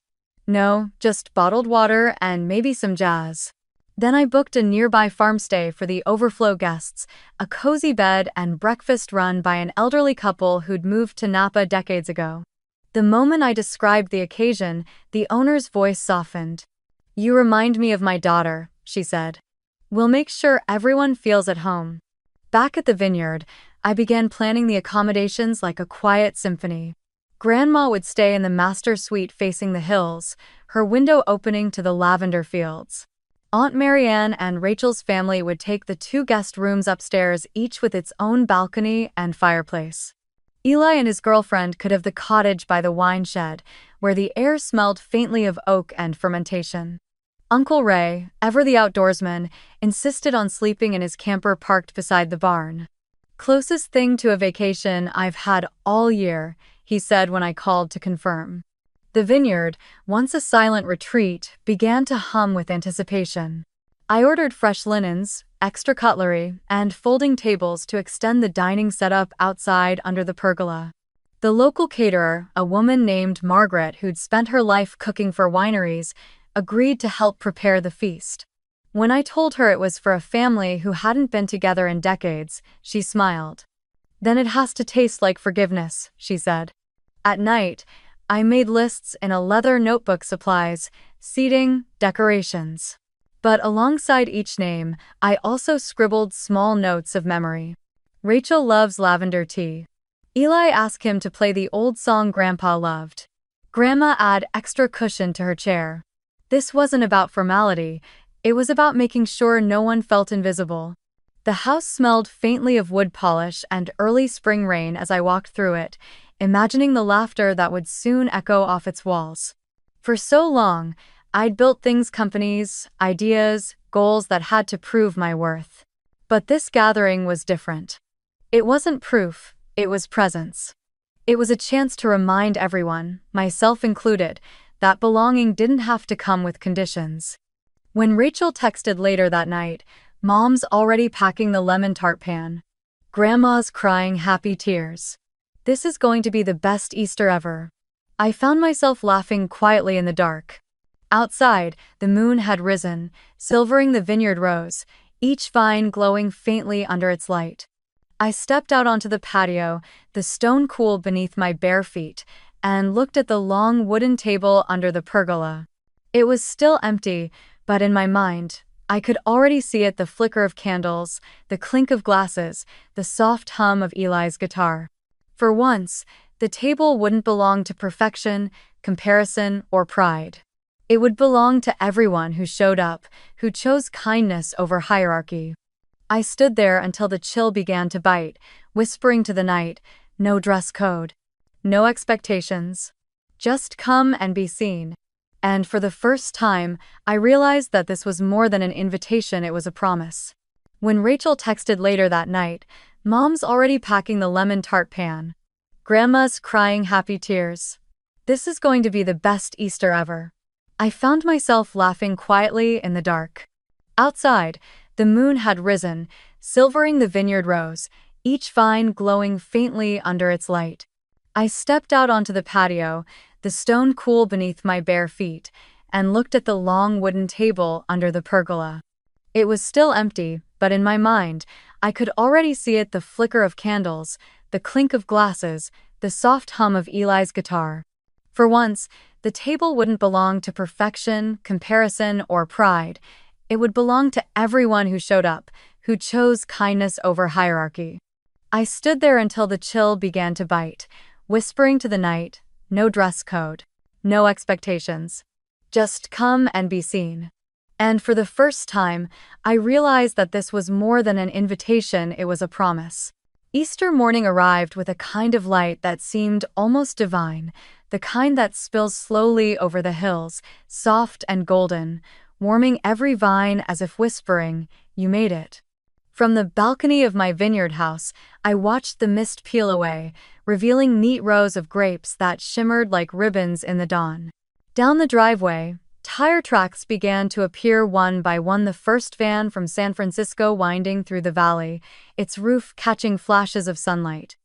"No, just bottled water and maybe some jazz." Then I booked a nearby farmstay for the overflow guests, a cozy bed and breakfast run by an elderly couple who'd moved to Napa decades ago. The moment I described the occasion, the owner's voice softened. "You remind me of my daughter," she said. "We'll make sure everyone feels at home." Back at the vineyard, I began planning the accommodations like a quiet symphony. Grandma would stay in the master suite facing the hills, her window opening to the lavender fields. Aunt Marianne and Rachel's family would take the two guest rooms upstairs, each with its own balcony and fireplace. Eli and his girlfriend could have the cottage by the wine shed, where the air smelled faintly of oak and fermentation. Uncle Ray, ever the outdoorsman, insisted on sleeping in his camper parked beside the barn. "Closest thing to a vacation I've had all year," he said when I called to confirm. The vineyard, once a silent retreat, began to hum with anticipation. I ordered fresh linens, extra cutlery, and folding tables to extend the dining setup outside under the pergola. The local caterer, a woman named Margaret who'd spent her life cooking for wineries, agreed to help prepare the feast. When I told her it was for a family who hadn't been together in decades, she smiled. "Then it has to taste like forgiveness," she said. At night, I made lists in a leather notebook: supplies, seating, decorations. But alongside each name, I also scribbled small notes of memory. "Rachel loves lavender tea." Eli asked him to play the old song Grandpa loved. Grandma add extra cushion to her chair. This wasn't about formality, it was about making sure no one felt invisible. The house smelled faintly of wood polish and early spring rain as I walked through it, imagining the laughter that would soon echo off its walls. For so long, I'd built things: companies, ideas, goals that had to prove my worth. But this gathering was different. It wasn't proof, it was presence. It was a chance to remind everyone, myself included, that belonging didn't have to come with conditions. When Rachel texted later that night, "Mom's already packing the lemon tart pan. Grandma's crying happy tears. This is going to be the best Easter ever," I found myself laughing quietly in the dark. Outside, the moon had risen, silvering the vineyard rows, each vine glowing faintly under its light. I stepped out onto the patio, the stone cool beneath my bare feet, and looked at the long wooden table under the pergola. It was still empty, but in my mind, I could already see it: the flicker of candles, the clink of glasses, the soft hum of Eli's guitar. For once, the table wouldn't belong to perfection, comparison, or pride. It would belong to everyone who showed up, who chose kindness over hierarchy. I stood there until the chill began to bite, whispering to the night, "No dress code. No expectations. Just come and be seen." And for the first time, I realized that this was more than an invitation, it was a promise. When Rachel texted later that night, "Mom's already packing the lemon tart pan. Grandma's crying happy tears. This is going to be the best Easter ever," I found myself laughing quietly in the dark. Outside, the moon had risen, silvering the vineyard rows, each vine glowing faintly under its light. I stepped out onto the patio, the stone cool beneath my bare feet, and looked at the long wooden table under the pergola. It was still empty, but in my mind, I could already see it: the flicker of candles, the clink of glasses, the soft hum of Eli's guitar. For once, the table wouldn't belong to perfection, comparison, or pride. It would belong to everyone who showed up, who chose kindness over hierarchy. I stood there until the chill began to bite, whispering to the night, no dress code, no expectations. Just come and be seen. And for the first time, I realized that this was more than an invitation, it was a promise. Easter morning arrived with a kind of light that seemed almost divine, the kind that spills slowly over the hills, soft and golden, warming every vine as if whispering, "You made it." From the balcony of my vineyard house, I watched the mist peel away, revealing neat rows of grapes that shimmered like ribbons in the dawn. Down the driveway, tire tracks began to appear one by one, the first van from San Francisco winding through the valley, its roof catching flashes of sunlight.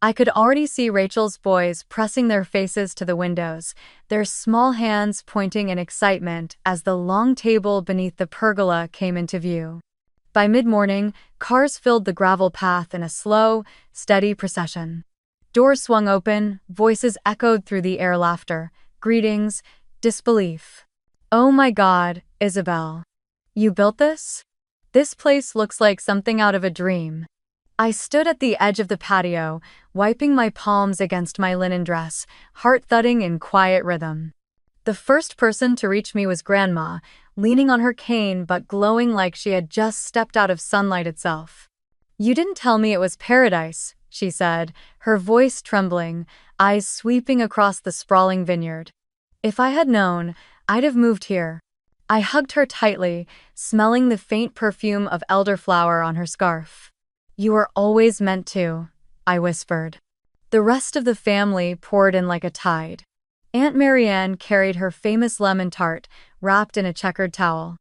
I could already see Rachel's boys pressing their faces to the windows, their small hands pointing in excitement as the long table beneath the pergola came into view. By mid-morning, cars filled the gravel path in a slow, steady procession. Doors swung open, voices echoed through the air: laughter, greetings, disbelief. "Oh my God, Isabel. You built this? This place looks like something out of a dream." I stood at the edge of the patio, wiping my palms against my linen dress, heart thudding in quiet rhythm. The first person to reach me was Grandma, leaning on her cane but glowing like she had just stepped out of sunlight itself. "You didn't tell me it was paradise," she said, her voice trembling, eyes sweeping across the sprawling vineyard. "If I had known, I'd have moved here." I hugged her tightly, smelling the faint perfume of elderflower on her scarf. "You were always meant to," I whispered. The rest of the family poured in like a tide. Aunt Marianne carried her famous lemon tart, wrapped in a checkered towel.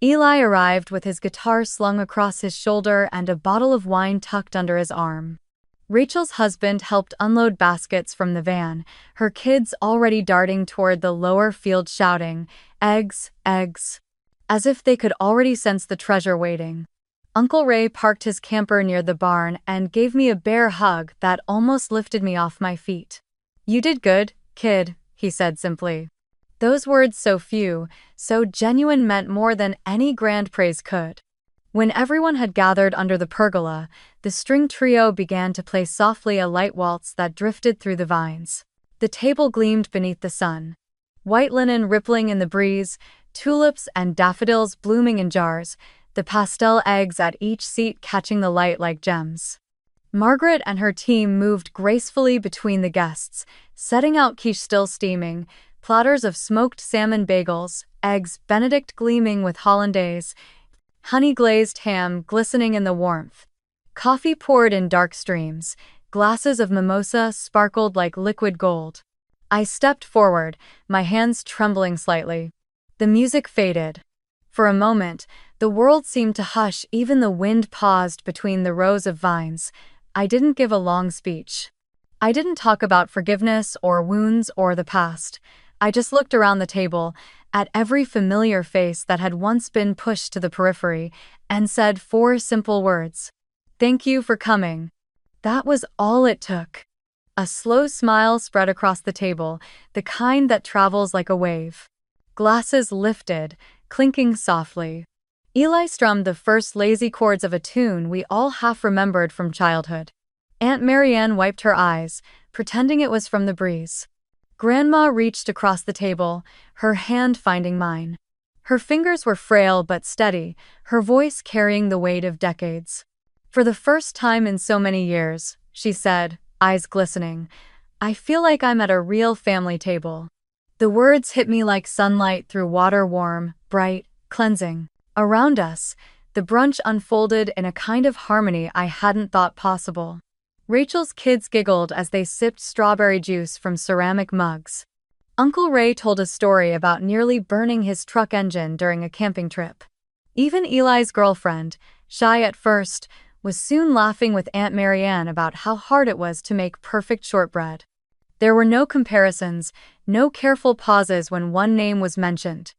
Eli arrived with his guitar slung across his shoulder and a bottle of wine tucked under his arm. Rachel's husband helped unload baskets from the van, her kids already darting toward the lower field shouting, "Eggs, eggs," as if they could already sense the treasure waiting. Uncle Ray parked his camper near the barn and gave me a bear hug that almost lifted me off my feet. "You did good, kid," he said simply. Those words, so few, so genuine, meant more than any grand praise could. When everyone had gathered under the pergola, the string trio began to play softly, a light waltz that drifted through the vines. The table gleamed beneath the sun. White linen rippling in the breeze, tulips and daffodils blooming in jars, the pastel eggs at each seat catching the light like gems. Margaret and her team moved gracefully between the guests, setting out quiche still steaming, platters of smoked salmon bagels, eggs Benedict gleaming with hollandaise, honey-glazed ham glistening in the warmth. Coffee poured in dark streams, glasses of mimosa sparkled like liquid gold. I stepped forward, my hands trembling slightly. The music faded. For a moment, the world seemed to hush, even the wind paused between the rows of vines. I didn't give a long speech. I didn't talk about forgiveness or wounds or the past. I just looked around the table, at every familiar face that had once been pushed to the periphery, and said 4 simple words. "Thank you for coming." That was all it took. A slow smile spread across the table, the kind that travels like a wave. Glasses lifted, clinking softly. Eli strummed the first lazy chords of a tune we all half remembered from childhood. Aunt Marianne wiped her eyes, pretending it was from the breeze. Grandma reached across the table, her hand finding mine. Her fingers were frail but steady, her voice carrying the weight of decades. "For the first time in so many years," she said, eyes glistening, "I feel like I'm at a real family table." The words hit me like sunlight through water, warm, bright, cleansing. Around us, the brunch unfolded in a kind of harmony I hadn't thought possible. Rachel's kids giggled as they sipped strawberry juice from ceramic mugs. Uncle Ray told a story about nearly burning his truck engine during a camping trip. Even Eli's girlfriend, shy at first, was soon laughing with Aunt Marianne about how hard it was to make perfect shortbread. There were no comparisons, no careful pauses when one name was mentioned.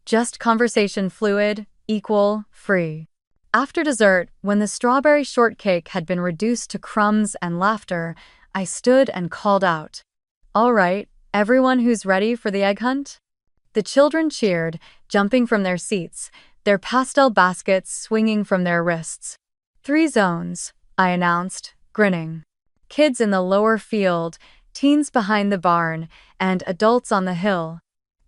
Just conversation fluid, equal, free. After dessert, when the strawberry shortcake had been reduced to crumbs and laughter, I stood and called out, "All right, everyone who's ready for the egg hunt?" The children cheered, jumping from their seats, their pastel baskets swinging from their wrists. 3 zones, I announced, grinning. Kids in the lower field, teens behind the barn, and adults on the hill.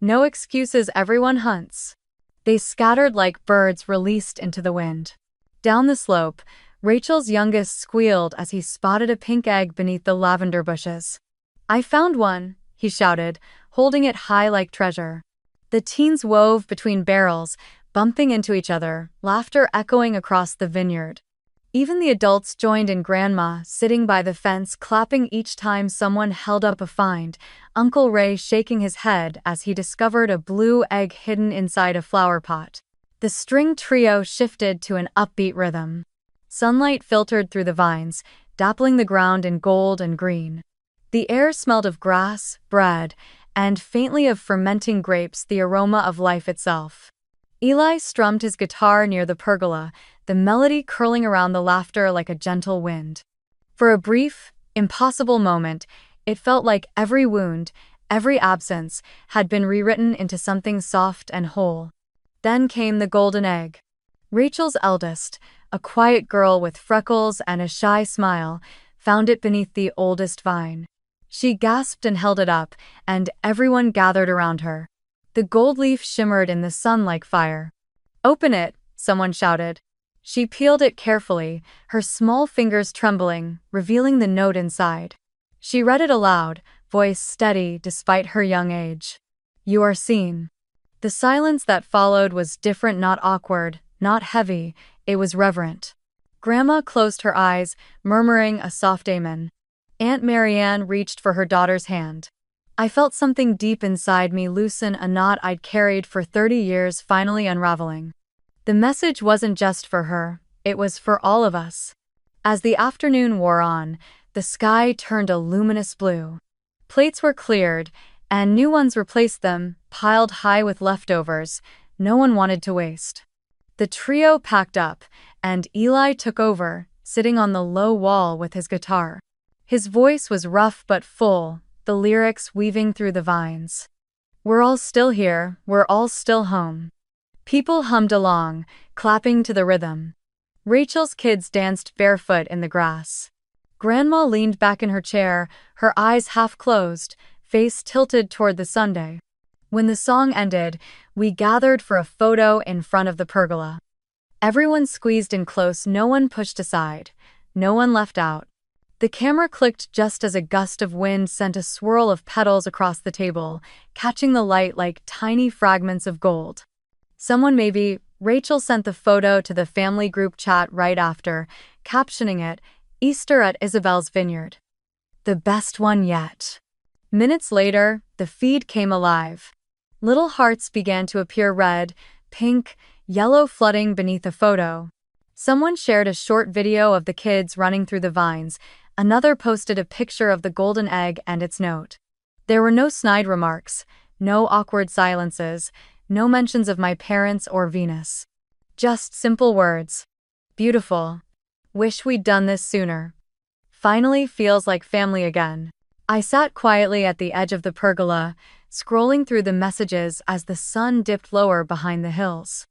No excuses, everyone hunts. They scattered like birds released into the wind. Down the slope, Rachel's youngest squealed as he spotted a pink egg beneath the lavender bushes. "I found one," he shouted, holding it high like treasure. The teens wove between barrels, bumping into each other, laughter echoing across the vineyard. Even the adults joined in, Grandma sitting by the fence clapping each time someone held up a find, Uncle Ray shaking his head as he discovered a blue egg hidden inside a flower pot. The string trio shifted to an upbeat rhythm. Sunlight filtered through the vines, dappling the ground in gold and green. The air smelled of grass, bread, and faintly of fermenting grapes, the aroma of life itself. Eli strummed his guitar near the pergola, the melody curling around the laughter like a gentle wind. For a brief, impossible moment, it felt like every wound, every absence, had been rewritten into something soft and whole. Then came the golden egg. Rachel's eldest, a quiet girl with freckles and a shy smile, found it beneath the oldest vine. She gasped and held it up, and everyone gathered around her. The gold leaf shimmered in the sun like fire. "Open it," someone shouted. She peeled it carefully, her small fingers trembling, revealing the note inside. She read it aloud, voice steady despite her young age. "You are seen." The silence that followed was different, not awkward, not heavy, it was reverent. Grandma closed her eyes, murmuring a soft amen. Aunt Marianne reached for her daughter's hand. I felt something deep inside me loosen, a knot I'd carried for 30 years finally unraveling. The message wasn't just for her, it was for all of us. As the afternoon wore on, the sky turned a luminous blue. Plates were cleared, and new ones replaced them, piled high with leftovers no one wanted to waste. The trio packed up, and Eli took over, sitting on the low wall with his guitar. His voice was rough but full, the lyrics weaving through the vines. "We're all still here, we're all still home." People hummed along, clapping to the rhythm. Rachel's kids danced barefoot in the grass. Grandma leaned back in her chair, her eyes half closed, face tilted toward the sundae. When the song ended, we gathered for a photo in front of the pergola. Everyone squeezed in close, no one pushed aside, no one left out. The camera clicked just as a gust of wind sent a swirl of petals across the table, catching the light like tiny fragments of gold. Rachel sent the photo to the family group chat right after, captioning it, "Easter at Isabel's Vineyard. The best one yet." Minutes later, the feed came alive. Little hearts began to appear, red, pink, yellow, flooding beneath a photo. Someone shared a short video of the kids running through the vines, another posted a picture of the golden egg and its note. There were no snide remarks, no awkward silences, no mentions of my parents or Venus. Just simple words. Beautiful. Wish we'd done this sooner. Finally feels like family again. I sat quietly at the edge of the pergola, scrolling through the messages as the sun dipped lower behind the hills.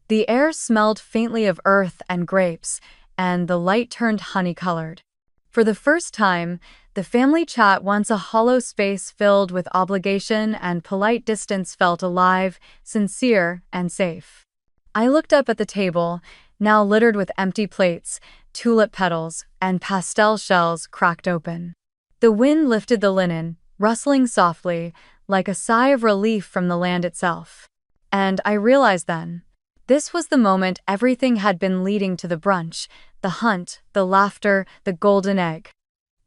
The air smelled faintly of earth and grapes, and the light turned honey-colored. For the first time, the family chat, once a hollow space filled with obligation and polite distance, felt alive, sincere, and safe. I looked up at the table, now littered with empty plates, tulip petals, and pastel shells cracked open. The wind lifted the linen, rustling softly, like a sigh of relief from the land itself. And I realized then, this was the moment everything had been leading to: the brunch, the hunt, the laughter, the golden egg.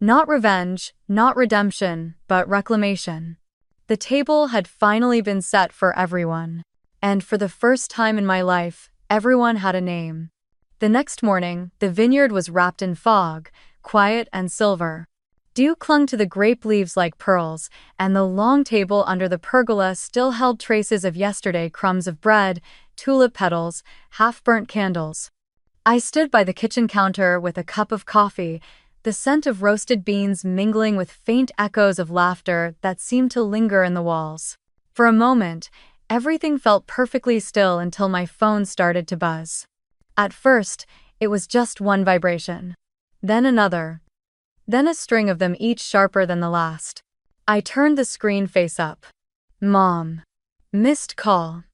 Not revenge, not redemption, but reclamation. The table had finally been set for everyone. And for the first time in my life, everyone had a name. The next morning, the vineyard was wrapped in fog, quiet and silver. Dew clung to the grape leaves like pearls, and the long table under the pergola still held traces of yesterday: crumbs of bread, tulip petals, half-burnt candles. I stood by the kitchen counter with a cup of coffee, the scent of roasted beans mingling with faint echoes of laughter that seemed to linger in the walls. For a moment, everything felt perfectly still until my phone started to buzz. At first, it was just one vibration. Then another. Then a string of them, each sharper than the last. I turned the screen face up. Mom. Missed call.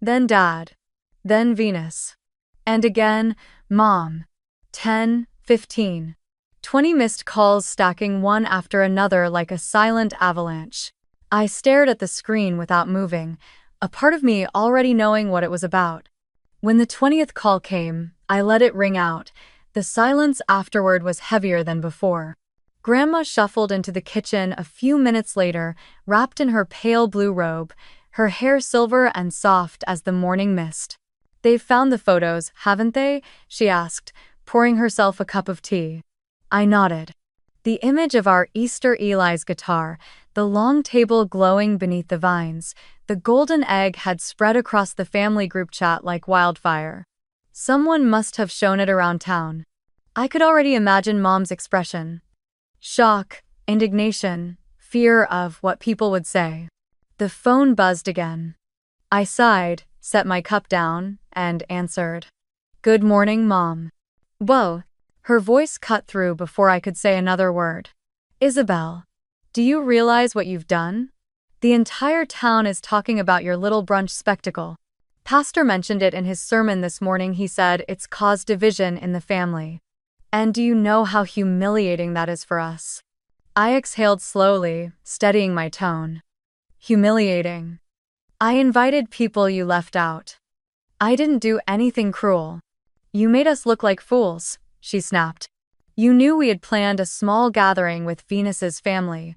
Then Dad. Then Venus. And again, Mom. 10, 15, 20 missed calls stacking one after another like a silent avalanche. I stared at the screen without moving, a part of me already knowing what it was about. When the 20th call came, I let it ring out. The silence afterward was heavier than before. Grandma shuffled into the kitchen a few minutes later, wrapped in her pale blue robe, her hair silver and soft as the morning mist. "They've found the photos, haven't they?" she asked, pouring herself a cup of tea. I nodded. The image of our Easter Eli's guitar, the long table glowing beneath the vines, the golden egg had spread across the family group chat like wildfire. Someone must have shown it around town. I could already imagine Mom's expression. Shock, indignation, fear of what people would say. The phone buzzed again. I sighed, set my cup down, and answered. "Good morning, Mom." "Whoa." Her voice cut through before I could say another word. "Isabel, do you realize what you've done? The entire town is talking about your little brunch spectacle. Pastor mentioned it in his sermon this morning. He said it's caused division in the family. And do you know how humiliating that is for us?" I exhaled slowly, steadying my tone. "Humiliating. I invited people you left out. I didn't do anything cruel. You made us look like fools," she snapped. "You knew we had planned a small gathering with Venus's family.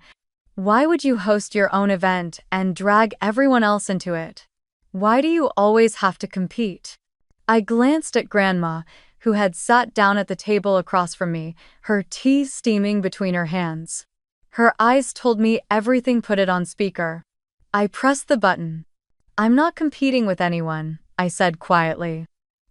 Why would you host your own event and drag everyone else into it? Why do you always have to compete?" I glanced at Grandma, who had sat down at the table across from me, her tea steaming between her hands. Her eyes told me everything. "Put it on speaker." I pressed the button. "I'm not competing with anyone," I said quietly.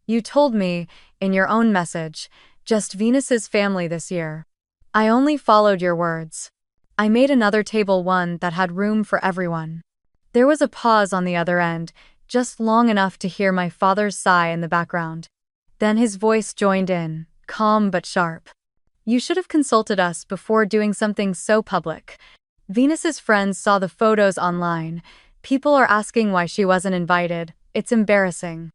"You told me, in your own message, just Venus's family this year. I only followed your words." I made another table, one that had room for everyone. There was a pause on the other end, just long enough to hear my father's sigh in the background. Then his voice joined in, calm but sharp. "You should have consulted us before doing something so public. Venus's friends saw the photos online. People are asking why she wasn't invited. It's embarrassing."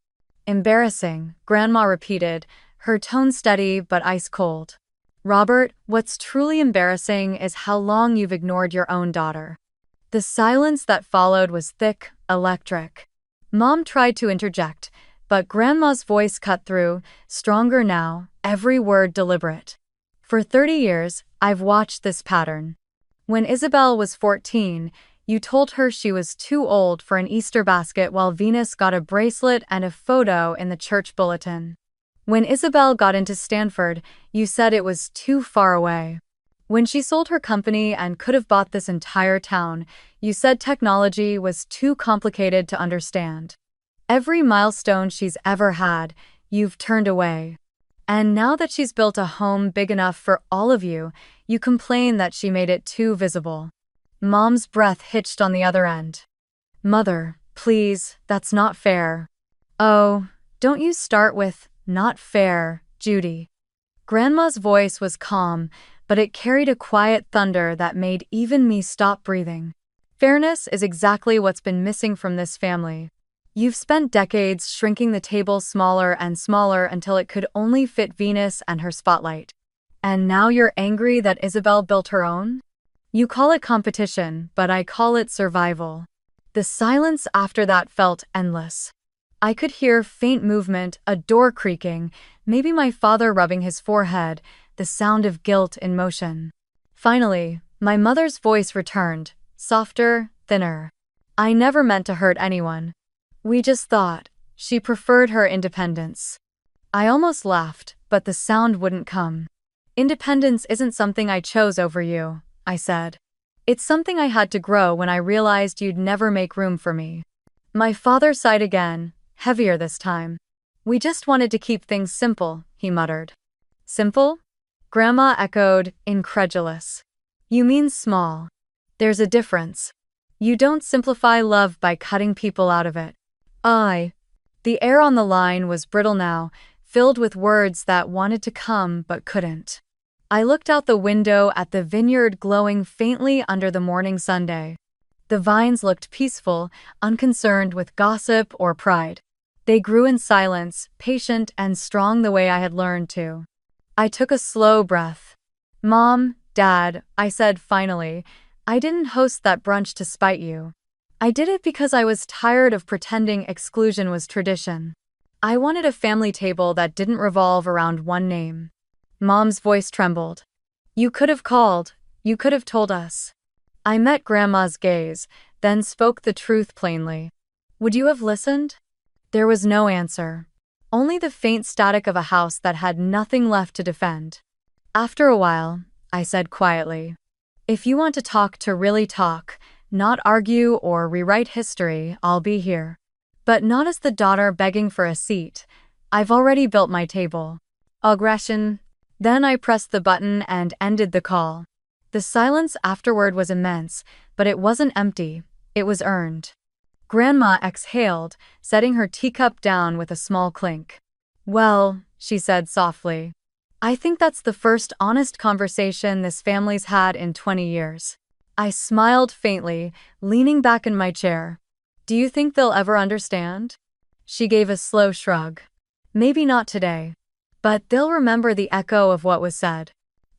"Embarrassing," Grandma repeated, her tone steady but ice cold. "Robert, what's truly embarrassing is how long you've ignored your own daughter." The silence that followed was thick, electric. Mom tried to interject, but Grandma's voice cut through, stronger now, every word deliberate. "For 30 years, I've watched this pattern. When Isabel was 14, you told her she was too old for an Easter basket while Venus got a bracelet and a photo in the church bulletin. When Isabel got into Stanford, you said it was too far away. When she sold her company and could have bought this entire town, you said technology was too complicated to understand. Every milestone she's ever had, you've turned away. And now that she's built a home big enough for all of you, you complain that she made it too visible." Mom's breath hitched on the other end. "Mother, please, that's not fair." "Oh, don't you start with, 'not fair,' Judy." Grandma's voice was calm, but it carried a quiet thunder that made even me stop breathing. "Fairness is exactly what's been missing from this family. You've spent decades shrinking the table smaller and smaller until it could only fit Venus and her spotlight. And now you're angry that Isabel built her own? You call it competition, but I call it survival." The silence after that felt endless. I could hear faint movement, a door creaking, maybe my father rubbing his forehead, the sound of guilt in motion. Finally, my mother's voice returned, softer, thinner. "I never meant to hurt anyone. We just thought she preferred her independence." I almost laughed, but the sound wouldn't come. Independence isn't something I chose over you, I said. It's something I had to grow when I realized you'd never make room for me. My father sighed again, heavier this time. We just wanted to keep things simple, he muttered. Simple? Grandma echoed, incredulous. You mean small. There's a difference. You don't simplify love by cutting people out of it. The air on the line was brittle now, filled with words that wanted to come but couldn't. I looked out the window at the vineyard glowing faintly under the morning sunday. The vines looked peaceful, unconcerned with gossip or pride. They grew in silence, patient and strong the way I had learned to. I took a slow breath. Mom, Dad, I said finally, I didn't host that brunch to spite you. I did it because I was tired of pretending exclusion was tradition. I wanted a family table that didn't revolve around one name. Mom's voice trembled. You could have called. You could have told us. I met Grandma's gaze, then spoke the truth plainly. Would you have listened? There was no answer. Only the faint static of a house that had nothing left to defend. After a while, I said quietly, if you want to talk to really talk, not argue or rewrite history, I'll be here. But not as the daughter begging for a seat. I've already built my table. Aggression. Then I pressed the button and ended the call. The silence afterward was immense, but it wasn't empty, it was earned. Grandma exhaled, setting her teacup down with a small clink. Well, she said softly, I think that's the first honest conversation this family's had in 20 years. I smiled faintly, leaning back in my chair. Do you think they'll ever understand? She gave a slow shrug. Maybe not today. But they'll remember the echo of what was said.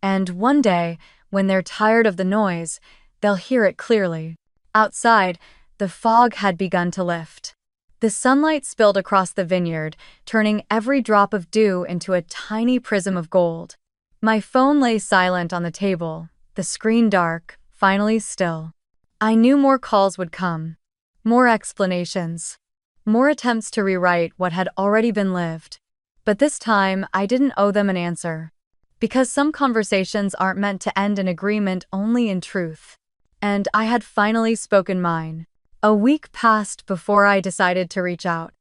And one day, when they're tired of the noise, they'll hear it clearly. Outside, the fog had begun to lift. The sunlight spilled across the vineyard, turning every drop of dew into a tiny prism of gold. My phone lay silent on the table, the screen dark, finally still. I knew more calls would come. More explanations. More attempts to rewrite what had already been lived. But this time, I didn't owe them an answer. Because some conversations aren't meant to end in agreement, only in truth. And I had finally spoken mine. A week passed before I decided to reach out.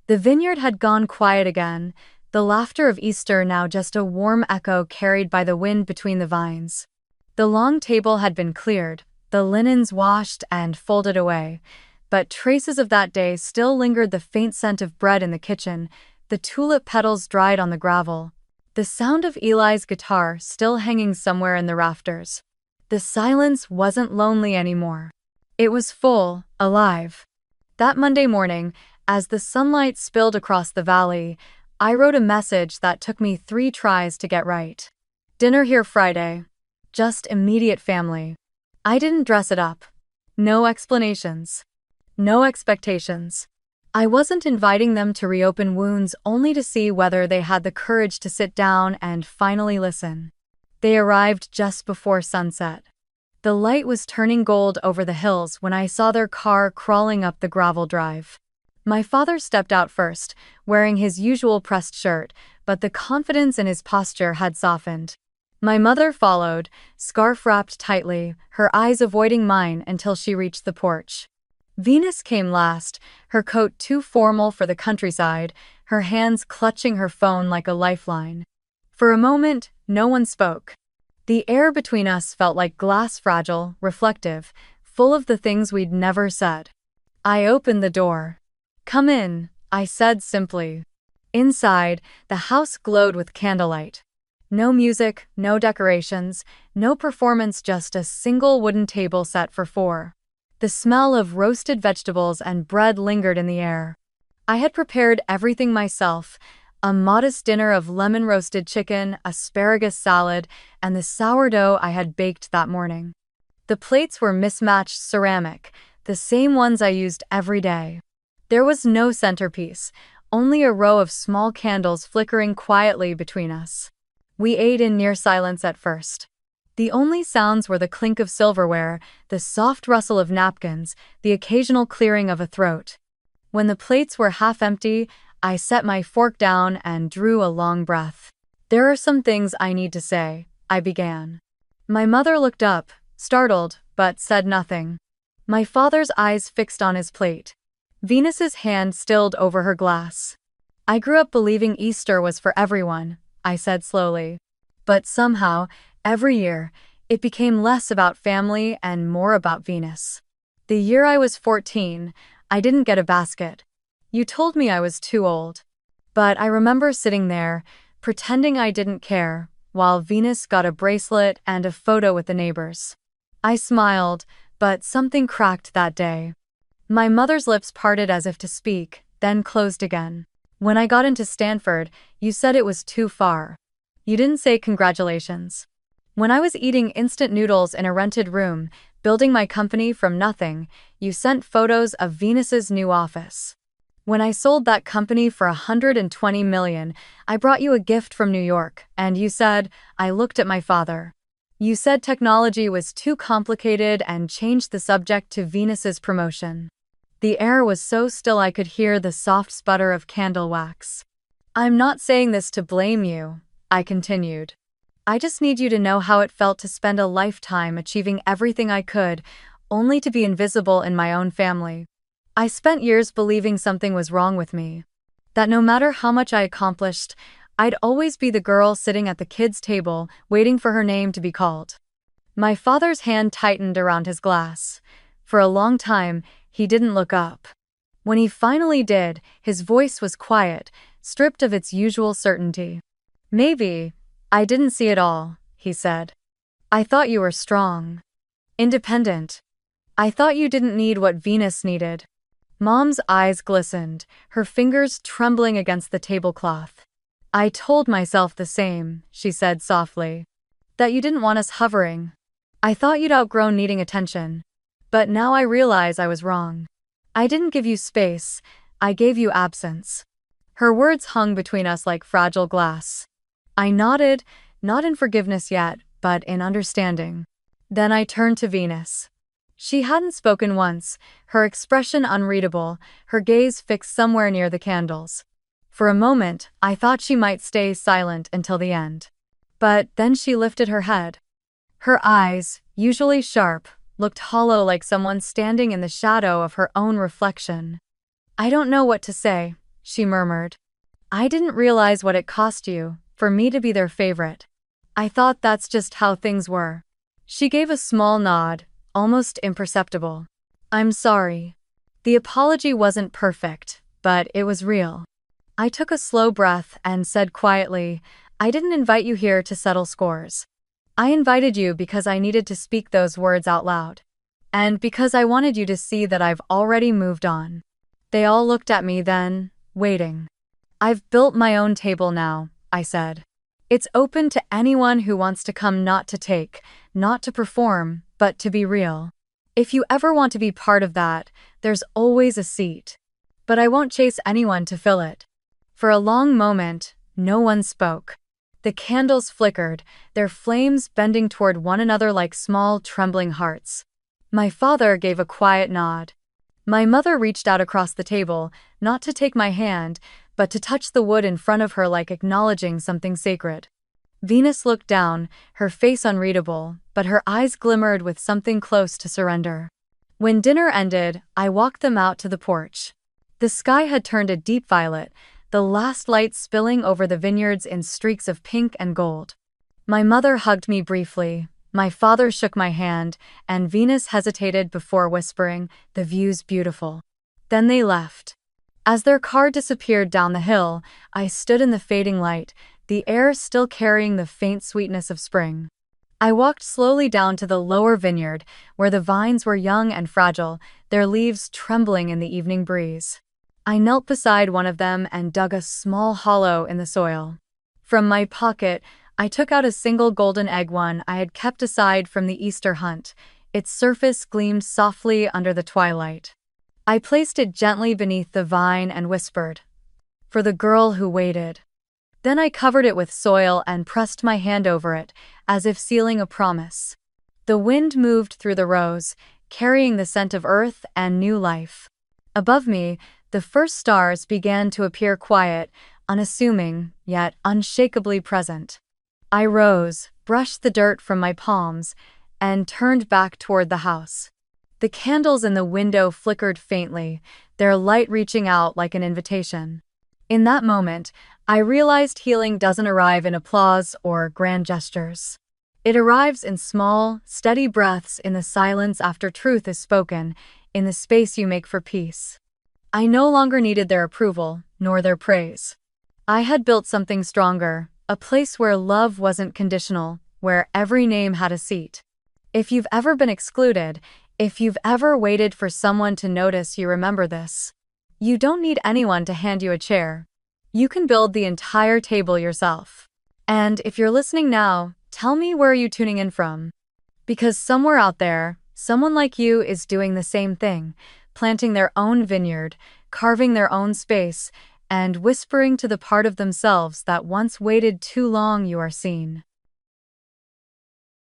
The vineyard had gone quiet again, the laughter of Easter now just a warm echo carried by the wind between the vines. The long table had been cleared, the linens washed and folded away, but traces of that day still lingered, the faint scent of bread in the kitchen, the tulip petals dried on the gravel, the sound of Eli's guitar still hanging somewhere in the rafters. The silence wasn't lonely anymore. It was full, alive. That Monday morning, as the sunlight spilled across the valley, I wrote a message that took me 3 tries to get right. Dinner here Friday. Just immediate family. I didn't dress it up. No explanations. No expectations. I wasn't inviting them to reopen wounds only to see whether they had the courage to sit down and finally listen. They arrived just before sunset. The light was turning gold over the hills when I saw their car crawling up the gravel drive. My father stepped out first, wearing his usual pressed shirt, but the confidence in his posture had softened. My mother followed, scarf wrapped tightly, her eyes avoiding mine until she reached the porch. Venus came last, her coat too formal for the countryside, her hands clutching her phone like a lifeline. For a moment, no one spoke. The air between us felt like glass, fragile, reflective, full of the things we'd never said. I opened the door. Come in, I said simply. Inside, the house glowed with candlelight. No music, no decorations, no performance, just a single wooden table set for 4. The smell of roasted vegetables and bread lingered in the air. I had prepared everything myself, a modest dinner of lemon-roasted chicken, asparagus salad, and the sourdough I had baked that morning. The plates were mismatched ceramic, the same ones I used every day. There was no centerpiece, only a row of small candles flickering quietly between us. We ate in near silence at first. The only sounds were the clink of silverware, the soft rustle of napkins, the occasional clearing of a throat. When the plates were half empty, I set my fork down and drew a long breath. "There are some things I need to say," I began. My mother looked up, startled, but said nothing. My father's eyes fixed on his plate. Venus's hand stilled over her glass. "I grew up believing Easter was for everyone," I said slowly. "But somehow, every year, it became less about family and more about Venus. The year I was 14, I didn't get a basket. You told me I was too old. But I remember sitting there, pretending I didn't care, while Venus got a bracelet and a photo with the neighbors. I smiled, but something cracked that day. My mother's lips parted as if to speak, then closed again. When I got into Stanford, you said it was too far. You didn't say congratulations. When I was eating instant noodles in a rented room, building my company from nothing, you sent photos of Venus's new office. When I sold that company for $120 million, I brought you a gift from New York, and you said, I looked at my father. You said technology was too complicated and changed the subject to Venus's promotion. The air was so still I could hear the soft sputter of candle wax. I'm not saying this to blame you, I continued. I just need you to know how it felt to spend a lifetime achieving everything I could, only to be invisible in my own family. I spent years believing something was wrong with me. That no matter how much I accomplished, I'd always be the girl sitting at the kids' table, waiting for her name to be called. My father's hand tightened around his glass. For a long time, he didn't look up. When he finally did, his voice was quiet, stripped of its usual certainty. Maybe I didn't see it all, he said. I thought you were strong. Independent. I thought you didn't need what Venus needed. Mom's eyes glistened, her fingers trembling against the tablecloth. I told myself the same, she said softly. That you didn't want us hovering. I thought you'd outgrown needing attention. But now I realize I was wrong. I didn't give you space, I gave you absence. Her words hung between us like fragile glass. I nodded, not in forgiveness yet, but in understanding. Then I turned to Venus. She hadn't spoken once, her expression unreadable, her gaze fixed somewhere near the candles. For a moment, I thought she might stay silent until the end. But then she lifted her head. Her eyes, usually sharp, looked hollow like someone standing in the shadow of her own reflection. I don't know what to say, she murmured. I didn't realize what it cost you, for me to be their favorite. I thought that's just how things were. She gave a small nod, almost imperceptible. I'm sorry. The apology wasn't perfect, but it was real. I took a slow breath and said quietly, I didn't invite you here to settle scores. I invited you because I needed to speak those words out loud. And because I wanted you to see that I've already moved on. They all looked at me then, waiting. I've built my own table now, I said. It's open to anyone who wants to come, not to take, not to perform, but to be real. If you ever want to be part of that, there's always a seat. But I won't chase anyone to fill it. For a long moment, no one spoke. The candles flickered, their flames bending toward one another like small, trembling hearts. My father gave a quiet nod. My mother reached out across the table, not to take my hand, but to touch the wood in front of her like acknowledging something sacred. Venus looked down, her face unreadable, but her eyes glimmered with something close to surrender. When dinner ended, I walked them out to the porch. The sky had turned a deep violet, the last light spilling over the vineyards in streaks of pink and gold. My mother hugged me briefly, my father shook my hand, and Venus hesitated before whispering, "The view's beautiful." Then they left. As their car disappeared down the hill, I stood in the fading light, the air still carrying the faint sweetness of spring. I walked slowly down to the lower vineyard, where the vines were young and fragile, their leaves trembling in the evening breeze. I knelt beside one of them and dug a small hollow in the soil. From my pocket, I took out a single golden egg one I had kept aside from the Easter hunt. Its surface gleamed softly under the twilight. I placed it gently beneath the vine and whispered, "For the girl who waited." Then I covered it with soil and pressed my hand over it, as if sealing a promise. The wind moved through the rows, carrying the scent of earth and new life. Above me, The first stars began to appear quiet, unassuming, yet unshakably present. I rose, brushed the dirt from my palms, and turned back toward the house. The candles in the window flickered faintly, their light reaching out like an invitation. In that moment, I realized healing doesn't arrive in applause or grand gestures. It arrives in small, steady breaths in the silence after truth is spoken, in the space you make for peace. I no longer needed their approval, nor their praise. I had built something stronger, a place where love wasn't conditional, where every name had a seat. If you've ever been excluded, if you've ever waited for someone to notice you, remember this. You don't need anyone to hand you a chair. You can build the entire table yourself. And if you're listening now, tell me, where are you tuning in from? Because somewhere out there, someone like you is doing the same thing, planting their own vineyard, carving their own space, and whispering to the part of themselves that once waited too long. You are seen.